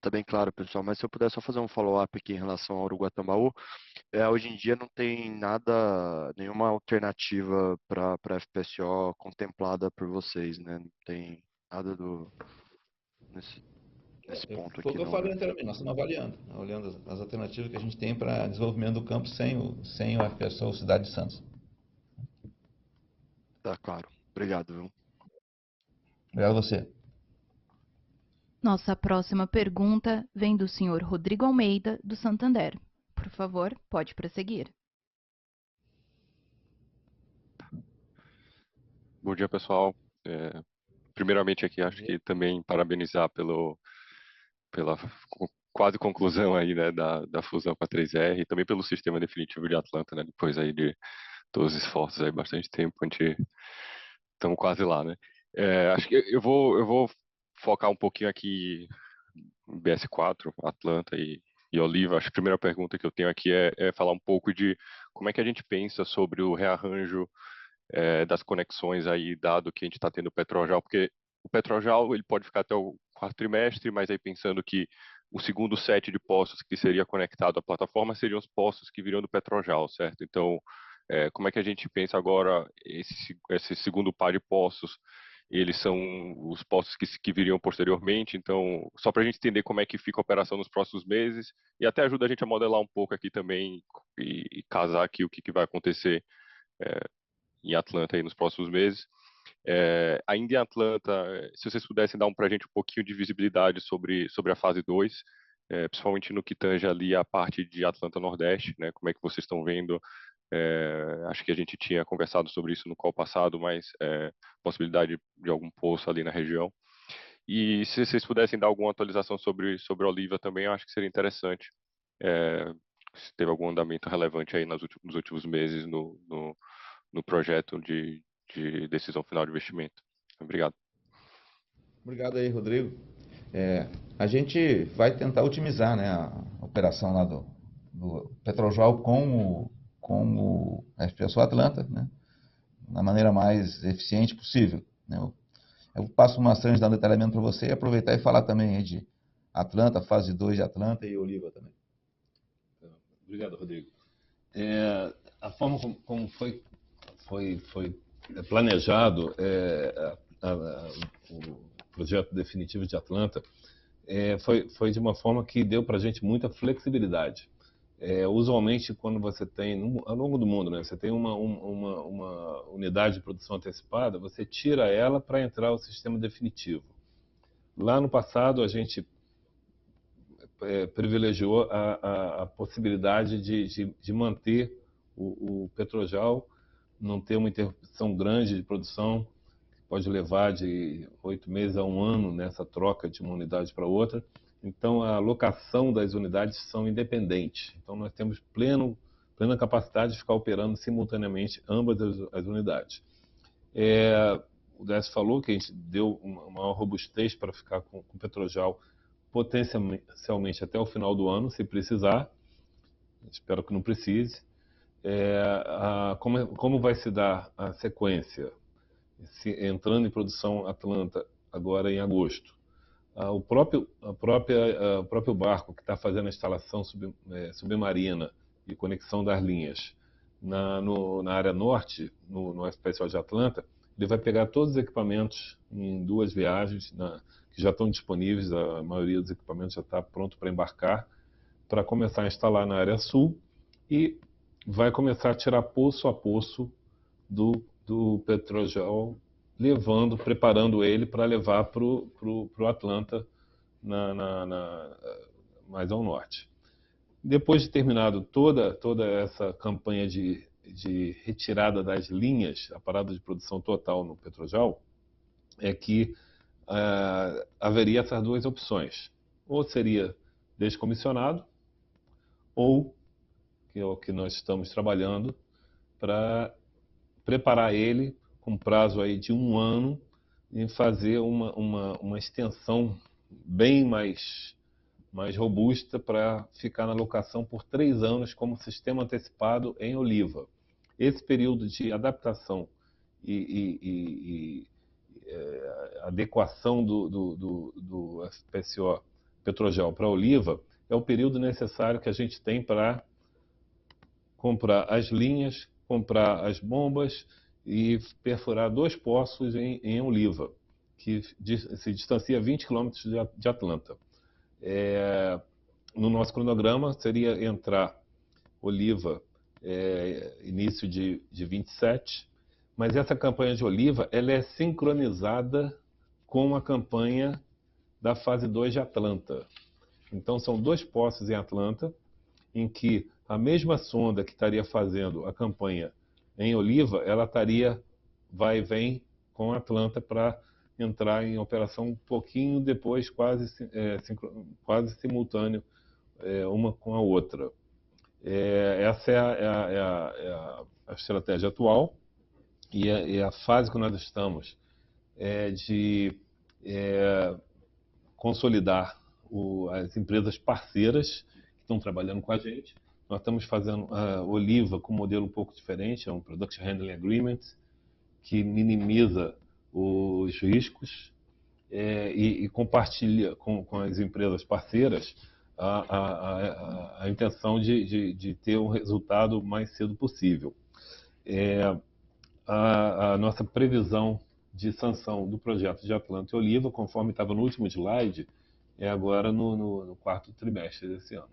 Tá bem claro, pessoal, mas se eu puder só fazer um follow-up aqui em relação ao Uruguatambaú, hoje em dia não tem nenhuma alternativa para a FPSO contemplada por vocês, né? Não tem nada nesse ponto aqui. Foi o que eu falei anteriormente, nós estamos olhando as alternativas que a gente tem para desenvolvimento do campo sem o FPSO Cidade de Santos. Tá claro. Obrigado, viu? Obrigado a você. Nossa próxima pergunta vem do senhor Rodrigo Almeida, do Santander. Por favor, pode prosseguir. Bom dia, pessoal. Primeiramente aqui, acho que também parabenizar pela quase conclusão aí, né, da fusão com a 3R e também pelo sistema definitivo de Atlanta, né, depois aí de todos os esforços aí, bastante tempo, a gente estamos quase lá, né. Acho que eu vou focar um pouquinho aqui em BS4, Atlanta e Oliva. Acho que a primeira pergunta que eu tenho aqui é falar um pouco de como é que a gente pensa sobre o rearranjo das conexões aí, dado que a gente está tendo o Petrojal, porque o Petrojal ele pode ficar até o 4º trimestre, mas aí pensando que o segundo set de poços que seria conectado à plataforma seriam os poços que viriam do Petrojal, certo? Então, Como é que a gente pensa agora esse segundo par de poços? Eles são os poços que viriam posteriormente, então, só para a gente entender como é que fica a operação nos próximos meses, e até ajuda a gente a modelar um pouco aqui também e casar aqui o que vai acontecer em Atlanta aí nos próximos meses. Ainda em Atlanta, se vocês pudessem dar para a gente um pouquinho de visibilidade sobre a fase 2, principalmente no que tange ali a parte de Atlanta Nordeste, né? Como é que vocês estão vendo? Acho que a gente tinha conversado sobre isso no call passado, mas possibilidade de algum poço ali na região. E se vocês pudessem dar alguma atualização sobre a Oliva também, eu acho que seria interessante. Se teve algum andamento relevante aí nos últimos meses no projeto de decisão final de investimento. Obrigado. Obrigado aí, Rodrigo. A gente vai tentar otimizar, né, a operação lá do Petrojal com o FPSO Atlanta, né, da maneira mais eficiente possível, né. Eu passo uma Mastrange dando detalhamento para você e aproveitar e falar também aí de Atlanta, fase 2 de Atlanta e Oliva também. Obrigado, Rodrigo. A forma como foi planejado o projeto definitivo de Atlanta foi de uma forma que deu para a gente muita flexibilidade. Usualmente, quando você tem, ao longo do mundo, né, você tem uma unidade de produção antecipada, você tira ela para entrar o sistema definitivo. Lá no passado, a gente privilegiou a possibilidade de manter o Petrojal, não ter uma interrupção grande de produção, que pode levar de 8 meses a 1 ano nessa troca de uma unidade para outra. Então, a alocação das unidades são independentes. Então, nós temos plena capacidade de ficar operando simultaneamente ambas as unidades. O Décio falou que a gente deu uma maior robustez para ficar com o Petrojal potencialmente até o final do ano, se precisar. Espero que não precise. Como vai se dar a sequência? Entrando em produção Atlanta agora em agosto. O próprio barco que está fazendo a instalação submarina e conexão das linhas na área norte, no FPSO de Atlanta, ele vai pegar todos os equipamentos em 2 viagens que já estão disponíveis, a maioria dos equipamentos já está pronto para embarcar, para começar a instalar na área sul e vai começar a tirar poço a poço do Petrojal, preparando ele para levar para o Atlanta mais ao norte. Depois de terminado toda essa campanha de retirada das linhas, a parada de produção total no Petrojal, que haveria essas 2 opções. Ou seria descomissionado, ou, que é o que nós estamos trabalhando, para preparar ele com prazo aí de 1 ano e fazer uma extensão bem mais robusta para ficar na locação por 3 anos como sistema antecipado em Oliva. Esse período de adaptação e adequação do FPSO Petrojal para Oliva é o período necessário que a gente tem para comprar as linhas, comprar as bombas e perfurar 2 poços em Oliva, que se distancia 20 quilômetros de Atlanta. No nosso cronograma seria entrar Oliva início de 27, mas essa campanha de Oliva ela é sincronizada com a campanha da fase 2 de Atlanta. Então são 2 poços em Atlanta, em que a mesma sonda que estaria fazendo a campanha em Oliva, ela estaria vai e vem com Atlanta para entrar em operação um pouquinho depois, quase simultâneo, uma com a outra. Essa é a estratégia atual e a fase que nós estamos de consolidar as empresas parceiras que estão trabalhando com a gente. Nós estamos fazendo a Oliva com um modelo um pouco diferente, é um Production Handling Agreement, que minimiza os riscos e compartilha com as empresas parceiras a intenção de ter um resultado o mais cedo possível. a nossa previsão de sanção do projeto de Atlanta e Oliva, conforme estava no último slide, é agora no quarto trimestre desse ano.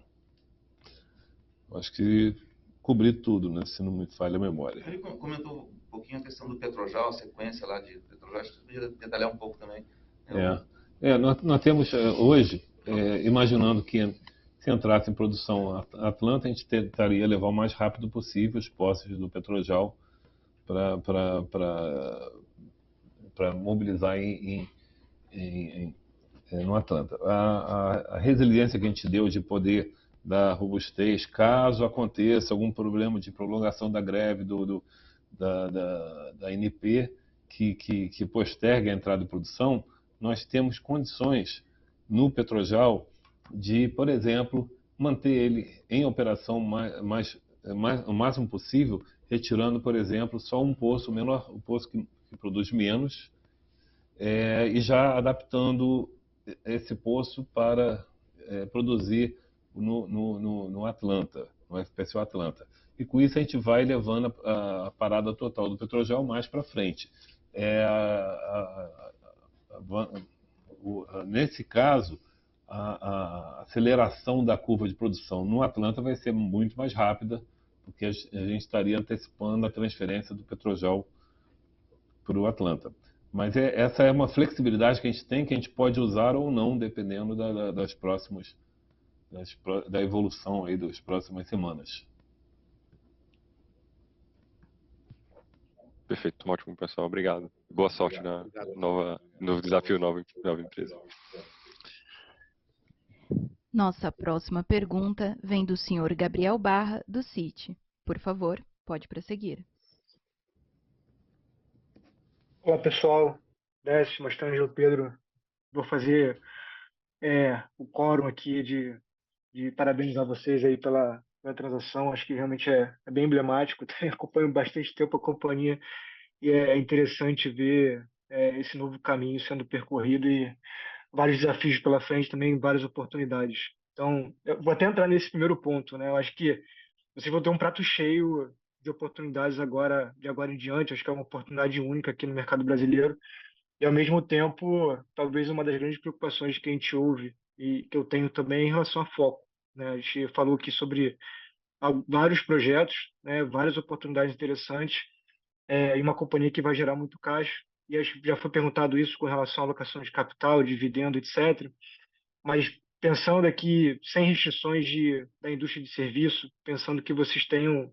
Acho que cobri tudo, né, se não me falha a memória. Ele comentou um pouquinho a questão do Petrojal, a sequência lá de Petrojal, acho que você podia detalhar um pouco também. Nós temos hoje, imaginando que se entrasse em produção Atlanta, a gente tentaria levar o mais rápido possível os postes do Petrojal para mobilizar no Atlanta. A resiliência que a gente deu de poder dar robustez, caso aconteça algum problema de prolongação da greve da ANP, que postergue a entrada em produção, nós temos condições no Petrojal de, por exemplo, manter ele em operação o máximo possível, retirando, por exemplo, só um poço menor, o poço que produz menos, e já adaptando esse poço para produzir no Atlanta, no FPSO Atlanta. E com isso a gente vai levando a parada total do Petrojal mais para frente. Nesse caso, a aceleração da curva de produção no Atlanta vai ser muito mais rápida, porque a gente estaria antecipando a transferência do Petrojal para o Atlanta. Mas essa é uma flexibilidade que a gente tem, que a gente pode usar ou não, dependendo da evolução aí das próximas semanas. Perfeito, ótimo, pessoal. Obrigado. Boa sorte na novo desafio, nova empresa. Nossa próxima pergunta vem do senhor Gabriel Barra, do Citi. Por favor, pode prosseguir. Olá, pessoal. Décio, Mastrangelo, Pedro. Vou fazer o quórum aqui de parabenizar vocês aí pela transação. Acho que realmente é bem emblemático. Acompanho bastante tempo a companhia e é interessante ver esse novo caminho sendo percorrido e vários desafios pela frente, também várias oportunidades. Então, eu vou até entrar nesse primeiro ponto, né? Eu acho que vocês vão ter um prato cheio de oportunidades de agora em diante. Acho que é uma oportunidade única aqui no mercado brasileiro. E, ao mesmo tempo, talvez uma das grandes preocupações que a gente ouve e que eu tenho também em relação a foco, né? A gente falou aqui sobre vários projetos, né? Várias oportunidades interessantes, e uma companhia que vai gerar muito caixa. E acho que já foi perguntado isso com relação à alocação de capital, dividendo, etc. Mas pensando aqui, sem restrições da indústria de serviço, pensando que vocês tenham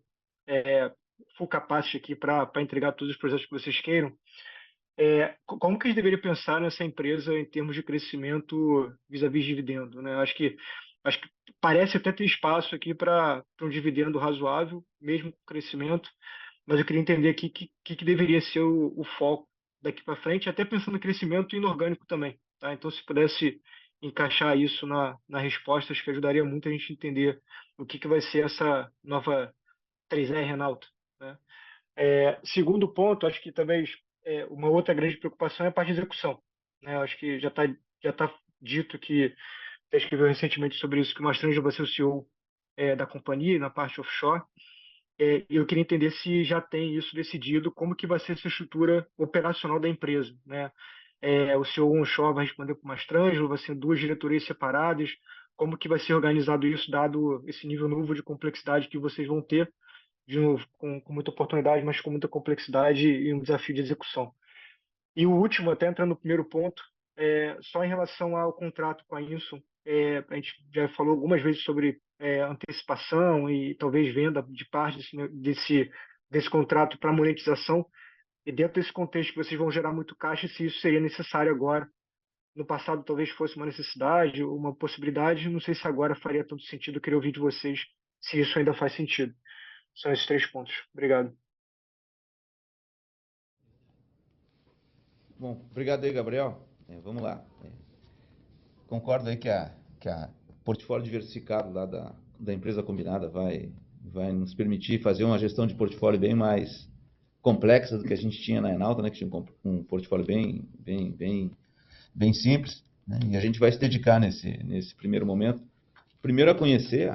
full capacity aqui para entregar todos os projetos que vocês queiram, como que eles deveriam pensar nessa empresa em termos de crescimento vis-à-vis dividendo, né? Acho que parece até ter espaço aqui para um dividendo razoável, mesmo com crescimento, mas eu queria entender aqui que deveria ser o foco daqui para frente, até pensando em crescimento inorgânico também, tá? Então, se pudesse encaixar isso na resposta, acho que ajudaria muito a gente entender o que vai ser essa nova 3R Enauta, né? Segundo ponto, acho que talvez uma outra grande preocupação é a parte de execução, né? Acho que já tá dito que até escreveu recentemente sobre isso, que o Mastrangelo vai ser o CEO da companhia, na parte offshore. E eu queria entender se já tem isso decidido, como que vai ser essa estrutura operacional da empresa, né? O CEO onshore vai responder para o Mastrangelo, vai ser duas diretorias separadas, como que vai ser organizado isso, dado esse nível novo de complexidade que vocês vão ter, de novo, com muita oportunidade, mas com muita complexidade e um desafio de execução. E o último, até entrando no primeiro ponto, só em relação ao contrato com a Inson, a gente já falou algumas vezes sobre antecipação e talvez venda de parte desse contrato para monetização, e dentro desse contexto que vocês vão gerar muito caixa, se isso seria necessário agora. No passado talvez fosse uma necessidade, uma possibilidade, não sei se agora faria todo sentido. Eu queria ouvir de vocês se isso ainda faz sentido. São esses 3 pontos. Obrigado. Bom, obrigado aí, Gabriel. Vamos lá. Concordo aí que a portfólio diversificado lá da empresa combinada vai nos permitir fazer uma gestão de portfólio bem mais complexa do que a gente tinha na Enauta, né, que tinha um portfólio bem simples, né, e a gente vai se dedicar nesse primeiro momento, primeiro a conhecer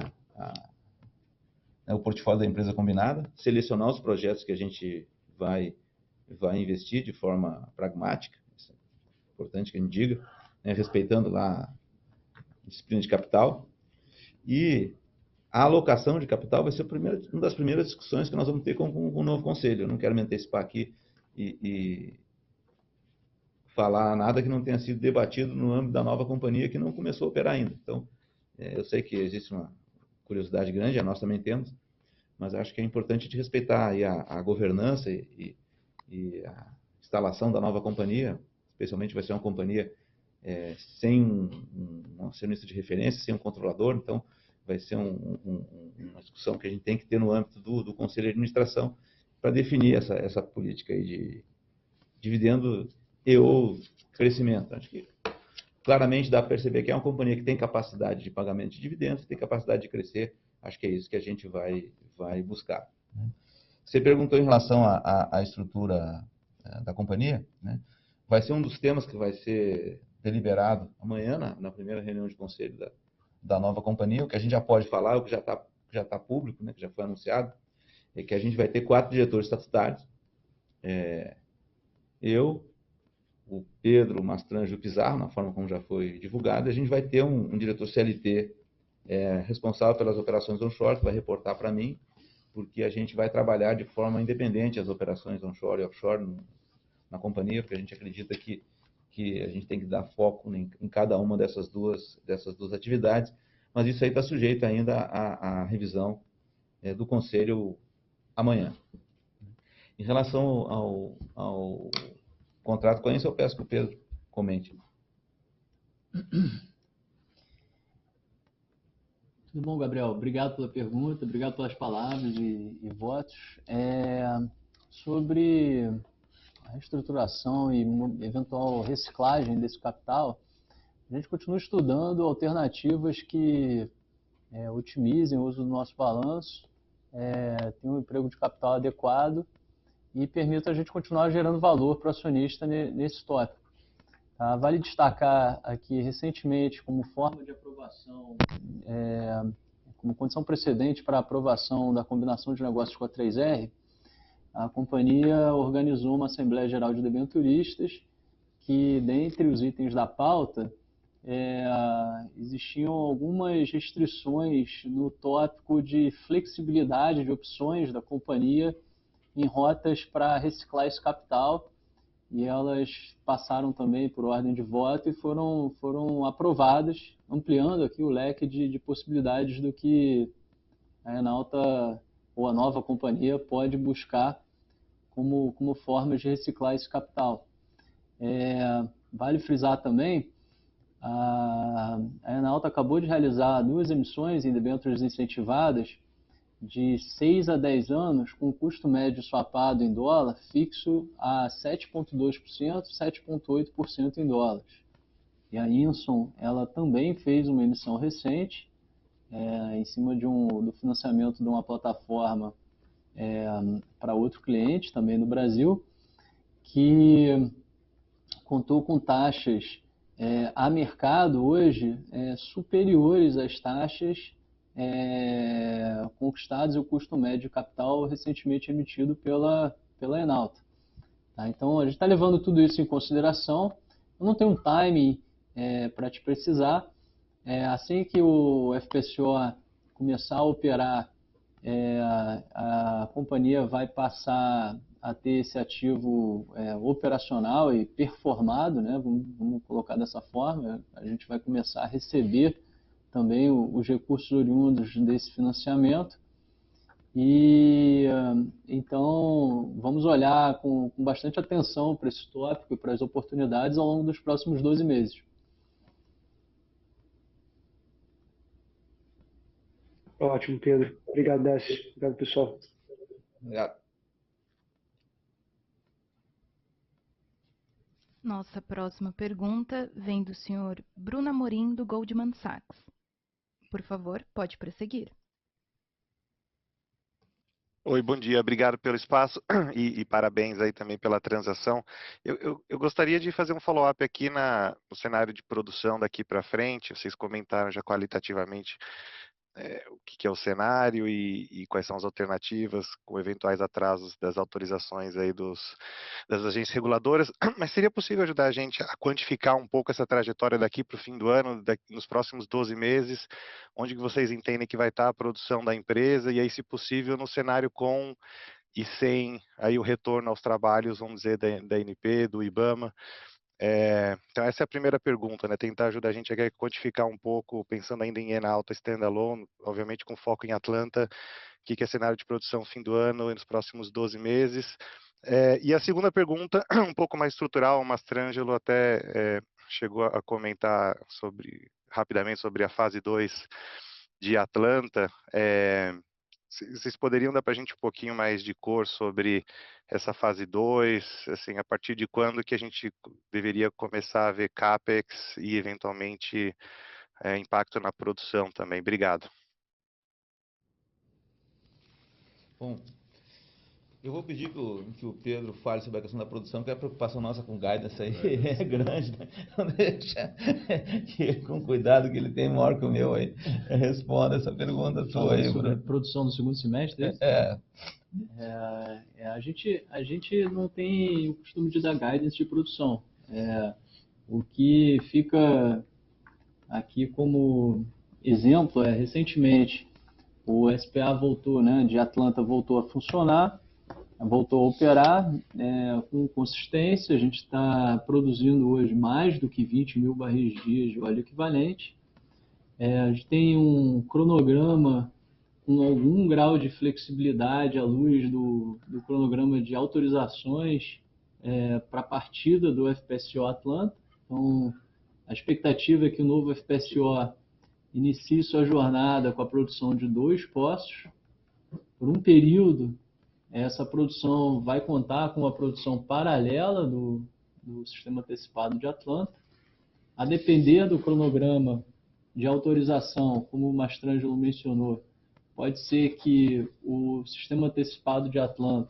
o portfólio da empresa combinada, selecionar os projetos que a gente vai investir de forma pragmática, isso é importante que a gente diga, né, respeitando lá a disciplina de capital. E a alocação de capital vai ser uma das primeiras discussões que nós vamos ter com o novo conselho. Eu não quero me antecipar aqui e falar nada que não tenha sido debatido no âmbito da nova companhia que não começou a operar ainda. Então, eu sei que existe uma curiosidade grande, nós também temos, mas acho que é importante de respeitar aí a governança e a instalação da nova companhia, especialmente vai ser uma companhia sem um acionista de referência, sem um controlador, então vai ser uma discussão que a gente tem que ter no âmbito do Conselho de Administração para definir essa política aí de dividendo e ou crescimento. Acho que claramente dá para perceber que é uma companhia que tem capacidade de pagamento de dividendos, tem capacidade de crescer, acho que é isso que a gente vai buscar. Você perguntou em relação à estrutura da companhia, né? Vai ser um dos temas que vai ser deliberado amanhã, na primeira reunião de conselho da nova companhia. O que a gente já pode falar, o que já está público, né, que já foi anunciado, é que a gente vai ter 4 diretores estatutários. Eu, o Pedro, o Mastranjo e o Pizarro, na forma como já foi divulgado. A gente vai ter um diretor CLT responsável pelas operações onshore, que vai reportar para mim, porque a gente vai trabalhar de forma independente as operações onshore e offshore na companhia, porque a gente acredita que a gente tem que dar foco em cada uma dessas duas atividades, mas isso aí está sujeito ainda à revisão do Conselho amanhã. Em relação ao contrato com a eu peço que o Pedro comente. Tudo bom, Gabriel? Obrigado pela pergunta, obrigado pelas palavras e votos. Sobre a reestruturação e eventual reciclagem desse capital, a gente continua estudando alternativas que otimizem o uso do nosso balanço, tenham um emprego de capital adequado e permitam a gente continuar gerando valor para o acionista nesse tópico. Tá? Vale destacar aqui, recentemente, como forma de aprovação, como condição precedente para a aprovação da combinação de negócios com a 3R, a companhia organizou uma Assembleia Geral de Debenturistas que, dentre os itens da pauta, existiam algumas restrições no tópico de flexibilidade de opções da companhia em rotas para reciclar esse capital, e elas passaram também por ordem de voto e foram aprovadas, ampliando aqui o leque de possibilidades do que a Enauta ou a nova companhia pode buscar como formas de reciclar esse capital. Vale frisar também, a Enauta acabou de realizar 2 emissões em debêntures incentivadas de 6 a 10 anos, com custo médio swapado em dólar fixo a 7,2%, 7,8% em dólares. E a Inson, ela também fez uma emissão recente, em cima do financiamento de uma plataforma para outro cliente, também no Brasil, que contou com taxas a mercado hoje superiores às taxas conquistados e o custo médio de capital recentemente emitido pela Enauta. Tá? Então, a gente está levando tudo isso em consideração. Eu não tenho um timing para te precisar. Assim que o FPSO começar a operar, a companhia vai passar a ter esse ativo operacional e performado, né? Vamos colocar dessa forma. A gente vai começar a receber também os recursos oriundos desse financiamento. E então vamos olhar com bastante atenção para esse tópico e para as oportunidades ao longo dos próximos 12 meses. Ótimo, Pedro. Obrigado, Décio. Obrigado, pessoal. Obrigado. Nossa próxima pergunta vem do senhor Bruno Amorim, do Goldman Sachs. Por favor, pode prosseguir. Oi, bom dia. Obrigado pelo espaço e parabéns aí também pela transação. Eu gostaria de fazer um follow-up aqui no cenário de produção daqui para frente. Vocês comentaram já qualitativamente o que é o cenário e quais são as alternativas com eventuais atrasos das autorizações aí das agências reguladoras. Mas seria possível ajudar a gente a quantificar um pouco essa trajetória daqui para o fim do ano, nos próximos 12 meses, onde que vocês entendem que vai estar a produção da empresa, e aí, se possível, no cenário com e sem aí o retorno aos trabalhos, vamos dizer, da ANP, do IBAMA. Então essa é a primeira pergunta, né? Tentar ajudar a gente a quantificar um pouco, pensando ainda em Enauta standalone, obviamente com foco em Atlanta, o que é cenário de produção fim do ano e nos próximos 12 meses. E a segunda pergunta, um pouco mais estrutural, o Mastrangelo até chegou a comentar rapidamente sobre a fase 2 de Atlanta. Vocês poderiam dar para a gente um pouquinho mais de cor sobre essa fase 2, assim, a partir de quando que a gente deveria começar a ver CAPEX e, eventualmente, impacto na produção também? Obrigado. Bom, eu vou pedir que o Pedro fale sobre a questão da produção, que a preocupação nossa com guidance aí é grande, né? Então deixa que, com cuidado, que ele tem maior que o meu aí, responda essa pergunta sua aí, Sobre a Bruno. produção do segundo semestre, é isso? A gente não tem o costume de dar guidance de produção. O que fica aqui como exemplo recentemente, o SPA voltou, né, de Atlanta voltou a funcionar, voltou a operar com consistência. A gente está produzindo hoje mais do que 20 mil barris dia de óleo equivalente. A gente tem um cronograma com algum grau de flexibilidade à luz do cronograma de autorizações para a partida do FPSO Atlanta. Então, a expectativa é que o novo FPSO inicie sua jornada com a produção de 2 poços. Por um período, essa produção vai contar com uma produção paralela do sistema antecipado de Atlanta. A depender do cronograma de autorização, como o Mastrangelo mencionou, pode ser que o sistema antecipado de Atlanta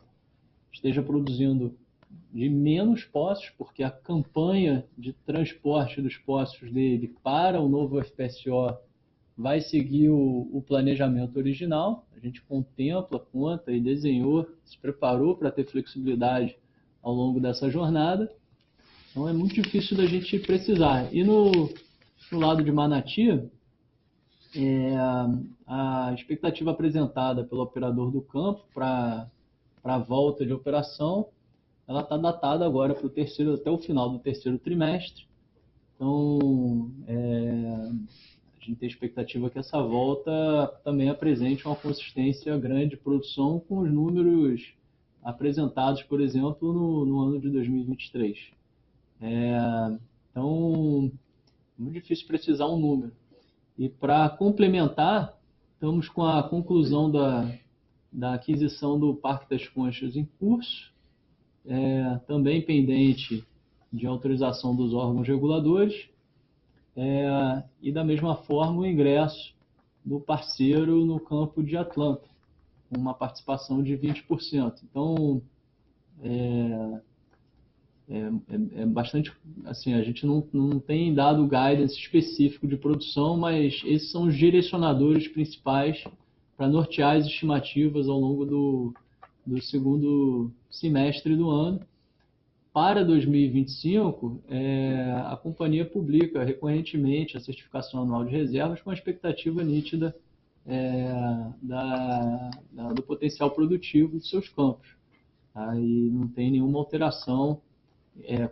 esteja produzindo de menos poços, porque a campanha de transporte dos poços dele para o novo FPSO vai seguir o planejamento original. A gente contempla, conta e desenhou, se preparou para ter flexibilidade ao longo dessa jornada. Então é muito difícil da gente precisar. E no lado de Manati, a expectativa apresentada pelo operador do campo para a volta de operação, ela está datada agora para até o final do terceiro trimestre. Então, a gente tem expectativa que essa volta também apresente uma consistência grande de produção com os números apresentados, por exemplo, no ano de 2023. Então, é muito difícil precisar um número. E para complementar, estamos com a conclusão da aquisição do Parque das Conchas em curso, também pendente de autorização dos órgãos reguladores, e da mesma forma o ingresso do parceiro no campo de Atlanta, com uma participação de 20%. Então, bastante, assim, a gente não tem dado guidance específico de produção, mas esses são os direcionadores principais para nortear as estimativas ao longo do segundo semestre do ano. Para 2025, a companhia publica recorrentemente a certificação anual de reservas com a expectativa nítida do potencial produtivo de seus campos. E não tem nenhuma alteração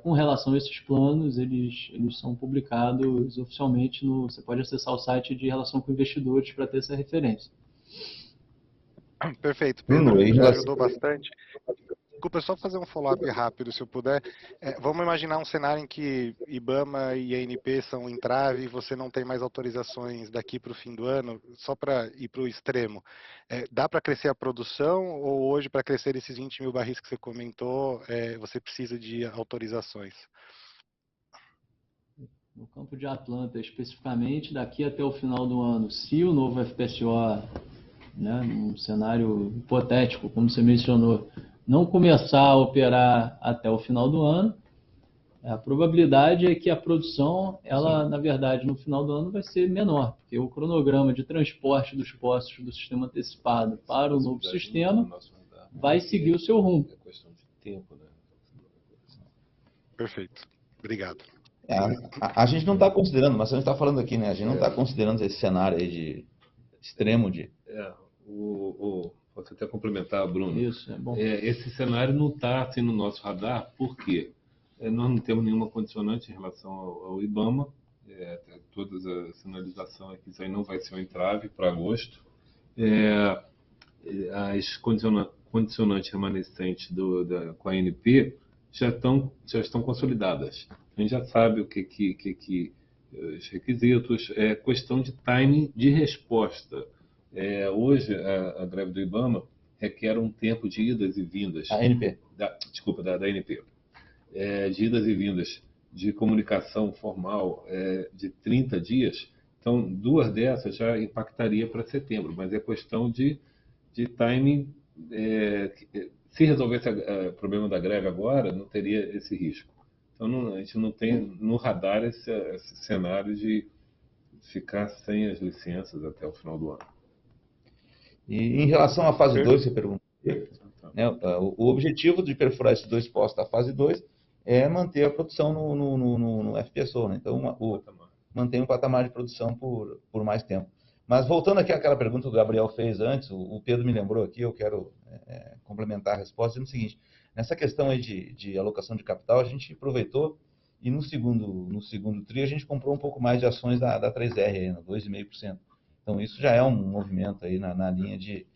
com relação a esses planos. Eles são publicados oficialmente você pode acessar o site de relação com investidores para ter essa referência. Perfeito, Pedro, ajudou bastante. Desculpa, só fazer um follow-up rápido, se eu puder. Vamos imaginar um cenário em que IBAMA e ANP são entrave e você não tem mais autorizações daqui para o fim do ano, só para ir para o extremo. Dá para crescer a produção ou hoje, para crescer esses 20 mil barris que você comentou, você precisa de autorizações? No campo de Atlanta, especificamente, daqui até o final do ano, se o novo FPSO, né, num cenário hipotético, como você mencionou, não começar a operar até o final do ano, A probabilidade é que a produção, ela, na verdade, no final do ano vai ser menor, porque o cronograma de transporte dos postos do sistema antecipado para o novo sistema vai seguir o seu rumo. É questão de tempo, né? Perfeito. Obrigado. A gente não está considerando, mas a gente está falando aqui, né? A gente não está considerando esse cenário aí de extremo de. Posso até complementar, Bruno. Isso, é bom. Esse cenário não está assim no nosso radar, por quê? Nós não temos nenhuma condicionante em relação ao IBAMA. Toda a sinalização é que isso aí não vai ser um entrave para agosto. As condicionantes remanescentes com a ANP já estão consolidadas. A gente já sabe o que os requisitos, é questão de timing de resposta. Hoje, a greve do IBAMA requer um tempo de idas e vindas. A ANP. Desculpa, da ANP. De idas e vindas de comunicação formal de 30 dias. Então, 2 dessas já impactaria para setembro, mas é questão de timing. Se resolvesse o problema da greve agora, não teria esse risco. Então, a gente não tem no radar esse cenário de ficar sem as licenças até o final do ano. E em relação à fase 2, você perguntou, né, o objetivo de perfurar esses 2 postos da fase 2 é manter a produção no FPSO, né? Então, mantém um patamar de produção por mais tempo. Mas voltando aqui àquela pergunta que o Gabriel fez antes, o Pedro me lembrou aqui, eu quero complementar a resposta, dizendo o seguinte: nessa questão aí de alocação de capital, a gente aproveitou e no segundo TRI a gente comprou um pouco mais de ações da 3R, aí, 2,5%. Então isso já é um movimento aí na linha de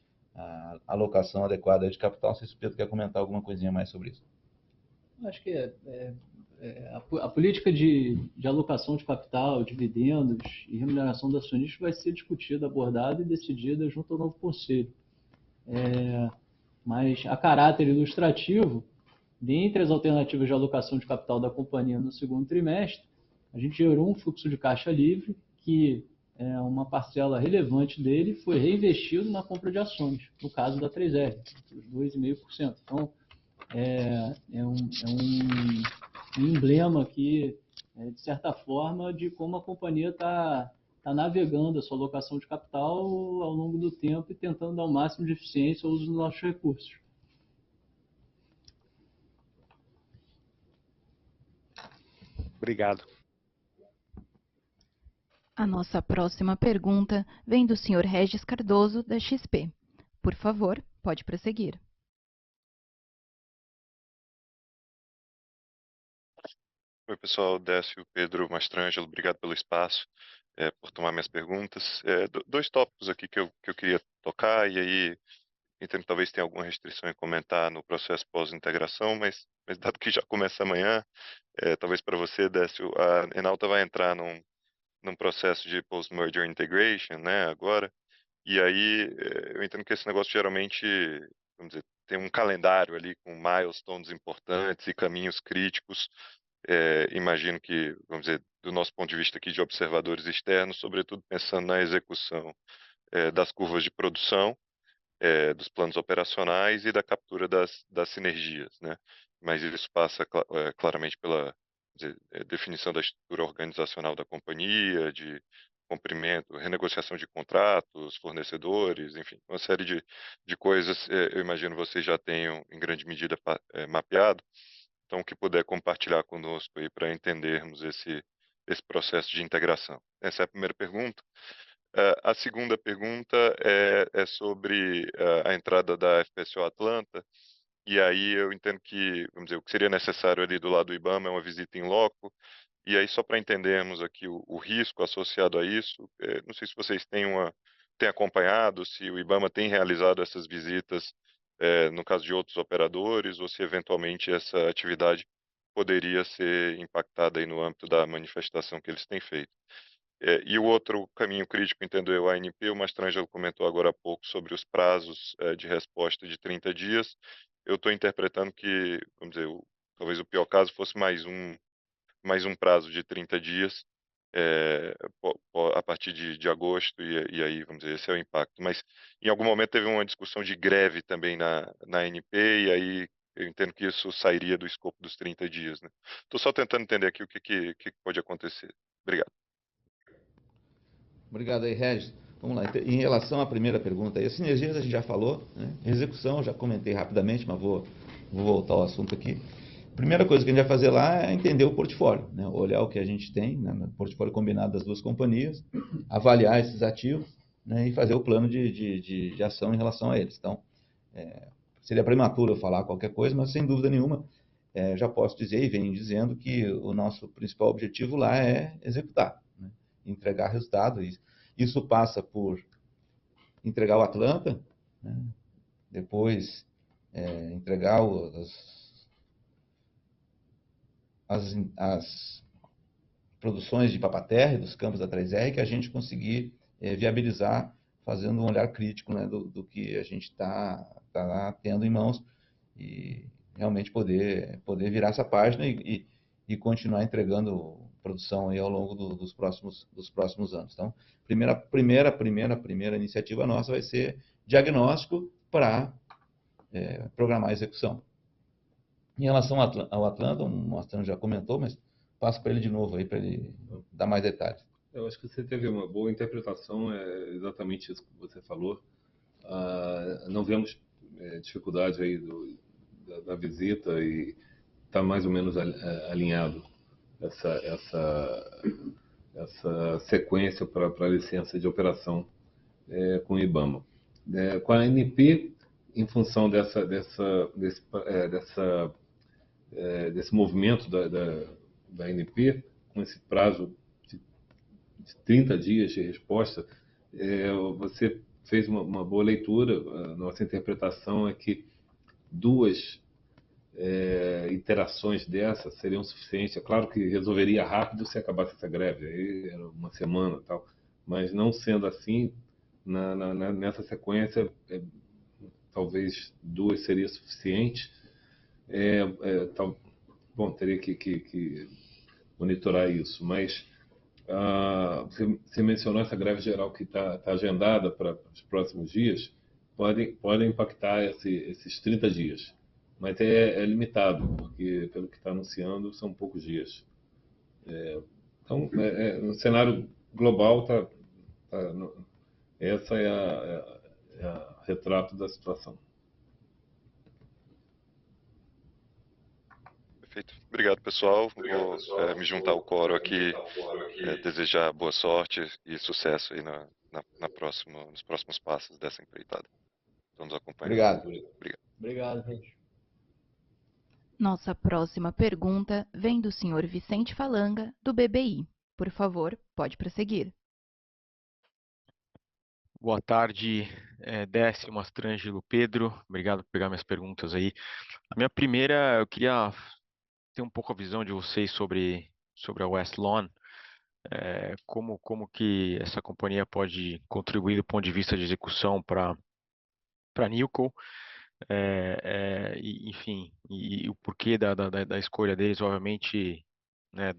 alocação adequada de capital. Não sei se o Pedro quer comentar alguma coisinha mais sobre isso. Acho que a política de alocação de capital, dividendos e remuneração dos acionistas vai ser discutida, abordada e decidida junto ao novo conselho. Mas, a caráter ilustrativo, dentre as alternativas de alocação de capital da companhia no segundo trimestre, a gente gerou um fluxo de caixa livre que uma parcela relevante dele foi reinvestido na compra de ações, no caso da 3R, os 2,5%. Então, é um emblema aqui, de certa forma, de como a companhia está navegando a sua alocação de capital ao longo do tempo e tentando dar o máximo de eficiência ao uso dos nossos recursos. Obrigado. A nossa próxima pergunta vem do Sr. Regis Cardoso, da XP. Por favor, pode prosseguir. Oi, pessoal, Décio, Pedro, Mastrangelo, obrigado pelo espaço, por tomar minhas perguntas. 2 tópicos aqui que eu queria tocar, e aí entendo que talvez tenha alguma restrição em comentar no processo pós-integração, mas dado que já começa amanhã, talvez para você, Décio, a Enauta vai entrar num processo de post-merger integration, né, agora, e aí eu entendo que esse negócio geralmente, vamos dizer, tem um calendário ali com milestones importantes e caminhos críticos. Imagino que, vamos dizer, do nosso ponto de vista aqui de observadores externos, sobretudo pensando na execução das curvas de produção, dos planos operacionais e da captura das sinergias, né? Mas isso passa claramente pela definição da estrutura organizacional da companhia, de cumprimento, renegociação de contratos, fornecedores, enfim, uma série de coisas, eu imagino vocês já tenham em grande medida mapeado. Então, o que puder compartilhar conosco aí para entendermos esse processo de integração. Essa é a primeira pergunta. A segunda pergunta é sobre a entrada da FPSO Atlanta, e aí eu entendo que, vamos dizer, o que seria necessário ali do lado do IBAMA é uma visita em loco, e aí só para entendermos aqui o risco associado a isso, não sei se vocês têm acompanhado, se o IBAMA tem realizado essas visitas no caso de outros operadores, ou se eventualmente essa atividade poderia ser impactada aí no âmbito da manifestação que eles têm feito. E o outro caminho crítico, entendo eu, a ANP, o Mastrangelo comentou agora há pouco sobre os prazos de resposta de 30 dias. Eu estou interpretando que, vamos dizer, talvez o pior caso fosse mais um prazo de 30 dias a partir de agosto, e aí, vamos dizer, esse é o impacto. Mas em algum momento teve uma discussão de greve também na ANP, e aí eu entendo que isso sairia do escopo dos 30 dias, né? Estou só tentando entender aqui o que pode acontecer. Obrigado. Obrigado aí, Regis. Vamos lá. Em relação à primeira pergunta, aí, as sinergias a gente já falou, né? Execução, já comentei rapidamente, mas vou voltar ao assunto aqui. A primeira coisa que a gente vai fazer lá é entender o portfólio, né? Olhar o que a gente tem, né, no portfólio combinado das duas companhias, avaliar esses ativos, né, e fazer o plano de ação em relação a eles. Então, seria prematuro eu falar qualquer coisa, mas sem dúvida nenhuma, já posso dizer e venho dizendo que o nosso principal objetivo lá é executar, né, entregar resultado. Isso passa por entregar o Atlanta, né, depois entregar as produções de Papaterra e dos campos da 3R, que a gente conseguir viabilizar, fazendo um olhar crítico, né, do que a gente está tendo em mãos e realmente poder virar essa página e continuar entregando produção aí ao longo dos próximos anos. Então, primeira iniciativa nossa vai ser diagnóstico para programar a execução. Em relação ao Atlanta, o Mastran já comentou, mas passo para ele de novo aí para ele dar mais detalhes. Eu acho que você teve uma boa interpretação, é exatamente isso que você falou. Não vemos dificuldade aí da visita e está mais ou menos alinhado essa sequência para a licença de operação com o IBAMA. Com a ANP, em função desse movimento da ANP, com esse prazo de 30 dias de resposta, você fez uma boa leitura. A nossa interpretação é que 2 interações dessas seriam suficientes. É claro que resolveria rápido se acabasse essa greve, aí era uma semana e tal, mas não sendo assim, nessa sequência, talvez 2 seria suficiente. Bom, teria que monitorar isso, mas você mencionou essa greve geral que está agendada para os próximos dias, pode impactar esses 30 dias, mas é limitado, porque pelo que está anunciando são poucos dias. Então, no cenário global, essa é a retrato da situação. Perfeito. Obrigado, pessoal. Vou me juntar ao coro aqui, desejar boa sorte e sucesso aí nos próximos passos dessa empreitada. Vamos acompanhar. Obrigado. Obrigado, gente. Nossa próxima pergunta vem do senhor Vicente Falanga, do BBI. Por favor, pode prosseguir. Boa tarde, Décio, Mastrangelo, Pedro. Obrigado por pegar minhas perguntas aí. A minha primeira, eu queria ter um pouco a visão de vocês sobre a West Lawn. Como que essa companhia pode contribuir do ponto de vista de execução para a Newco, enfim, e o porquê da escolha deles, obviamente, né,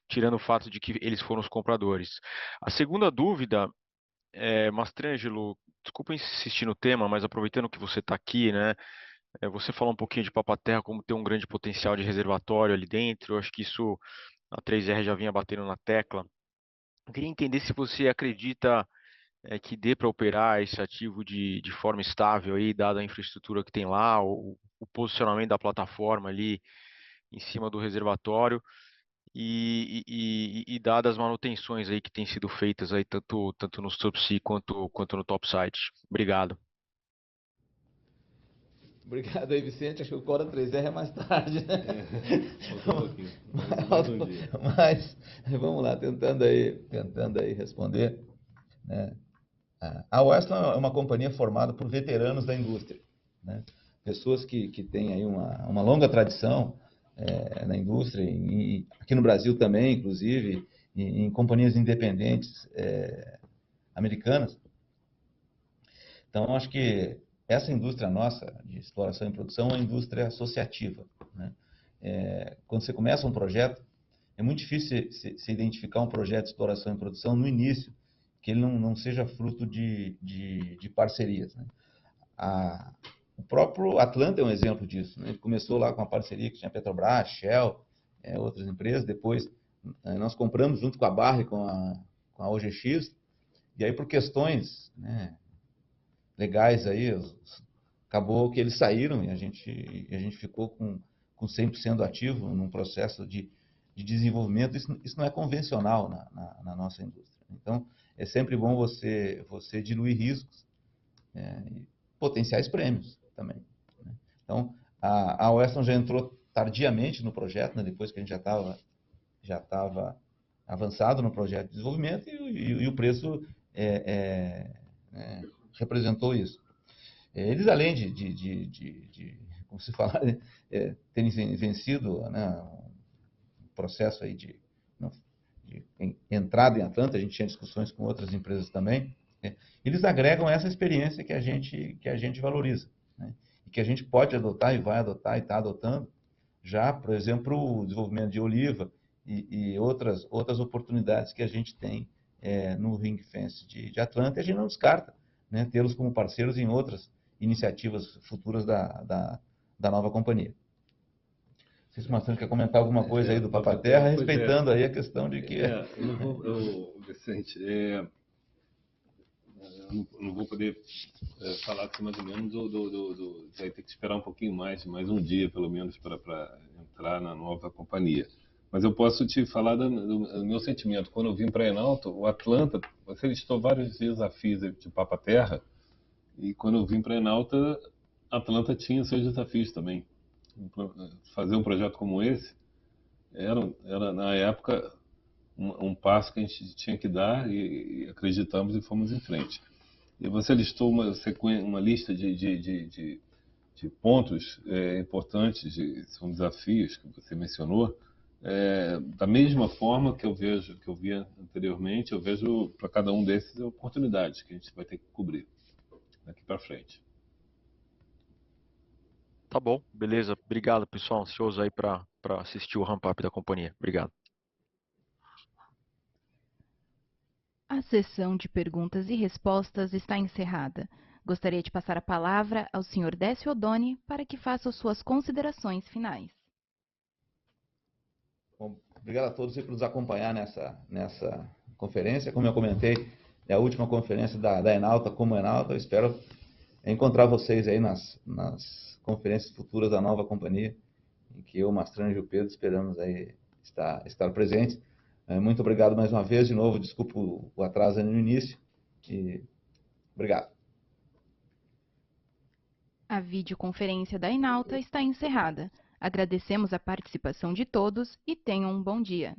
tirando o fato de que eles foram os compradores. A segunda dúvida, Mastrangelo, desculpa insistir no tema, mas aproveitando que você está aqui, né, você falou um pouquinho de Papaterra como ter um grande potencial de reservatório ali dentro. Eu acho que isso a 3R já vinha batendo na tecla. Eu queria entender se você acredita que dê para operar esse ativo de forma estável aí, dada a infraestrutura que tem lá, o posicionamento da plataforma ali em cima do reservatório e dadas as manutenções aí que têm sido feitas aí tanto no subsea quanto no topside. Obrigado. Obrigado aí, Vicente. Acho que o Cora 3R é mais tarde, né? Falta um pouquinho. Mais um dia. Mas vamos lá, tentando aí responder, né? A Westlaw é uma companhia formada por veteranos da indústria, né? Pessoas que têm aí uma longa tradição na indústria, aqui no Brasil também, inclusive, em companhias independentes americanas. Então, acho que essa indústria nossa de exploração e produção é uma indústria associativa, né? Quando você começa um projeto, é muito difícil se identificar um projeto de exploração e produção no início, que ele não seja fruto de parcerias, né? O próprio Atlanta é um exemplo disso, né? Ele começou lá com uma parceria que tinha Petrobras, Shell, outras empresas. Depois nós compramos junto com a Barre, com a OGX, e aí por questões, né, legais aí, acabou que eles saíram e a gente ficou com 100% ativo num processo de desenvolvimento. Isso não é convencional na nossa indústria. Então, é sempre bom você diluir riscos, e potenciais prêmios também, né? Então, a Weston já entrou tardiamente no projeto, né, depois que a gente já estava avançado no projeto de desenvolvimento, e o preço representou isso. Eles, além de como se fala, terem vencido, né, um processo aí de entrada em Atlanta, a gente tinha discussões com outras empresas também, eles agregam essa experiência que a gente valoriza, né, e que a gente pode adotar e vai adotar e está adotando já, por exemplo, o desenvolvimento de oliva e outras oportunidades que a gente tem no Ring Fence de Atlanta, e a gente não descarta, né, tê-los como parceiros em outras iniciativas futuras da nova companhia. Não sei se o Marcelo quer comentar alguma coisa aí do Papa-Terra, respeitando aí a questão de que... Vicente, eu não vou poder falar assim mais ou menos vai ter que esperar um pouquinho mais um dia pelo menos para entrar na nova companhia. Mas eu posso te falar do meu sentimento. Quando eu vim para a Enalta, o Atlanta, você listou vários desafios de Papa-Terra, e quando eu vim para a Enalta, Atlanta tinha seus desafios também. Fazer um projeto como esse era na época um passo que a gente tinha que dar, e acreditamos e fomos em frente. E você listou uma lista de pontos importantes, são desafios que você mencionou. Da mesma forma que eu via anteriormente, eu vejo para cada um desses oportunidades que a gente vai ter que cobrir daqui para frente. Tá bom, beleza. Obrigado, pessoal. Ansioso aí para assistir o ramp-up da companhia. Obrigado. A sessão de perguntas e respostas está encerrada. Gostaria de passar a palavra ao Sr. Décio Oddoni para que faça suas considerações finais. Bom, obrigado a todos por nos acompanhar nessa conferência. Como eu comentei, é a última conferência da Enalta como Enalta. Eu espero encontrar vocês aí nas conferências futuras da nova companhia, em que eu, Mastranjo e o Pedro esperamos aí estar presentes. Muito obrigado mais uma vez. De novo, desculpa o atraso no início. E obrigado. A videoconferência da Enalta está encerrada. Agradecemos a participação de todos e tenham um bom dia.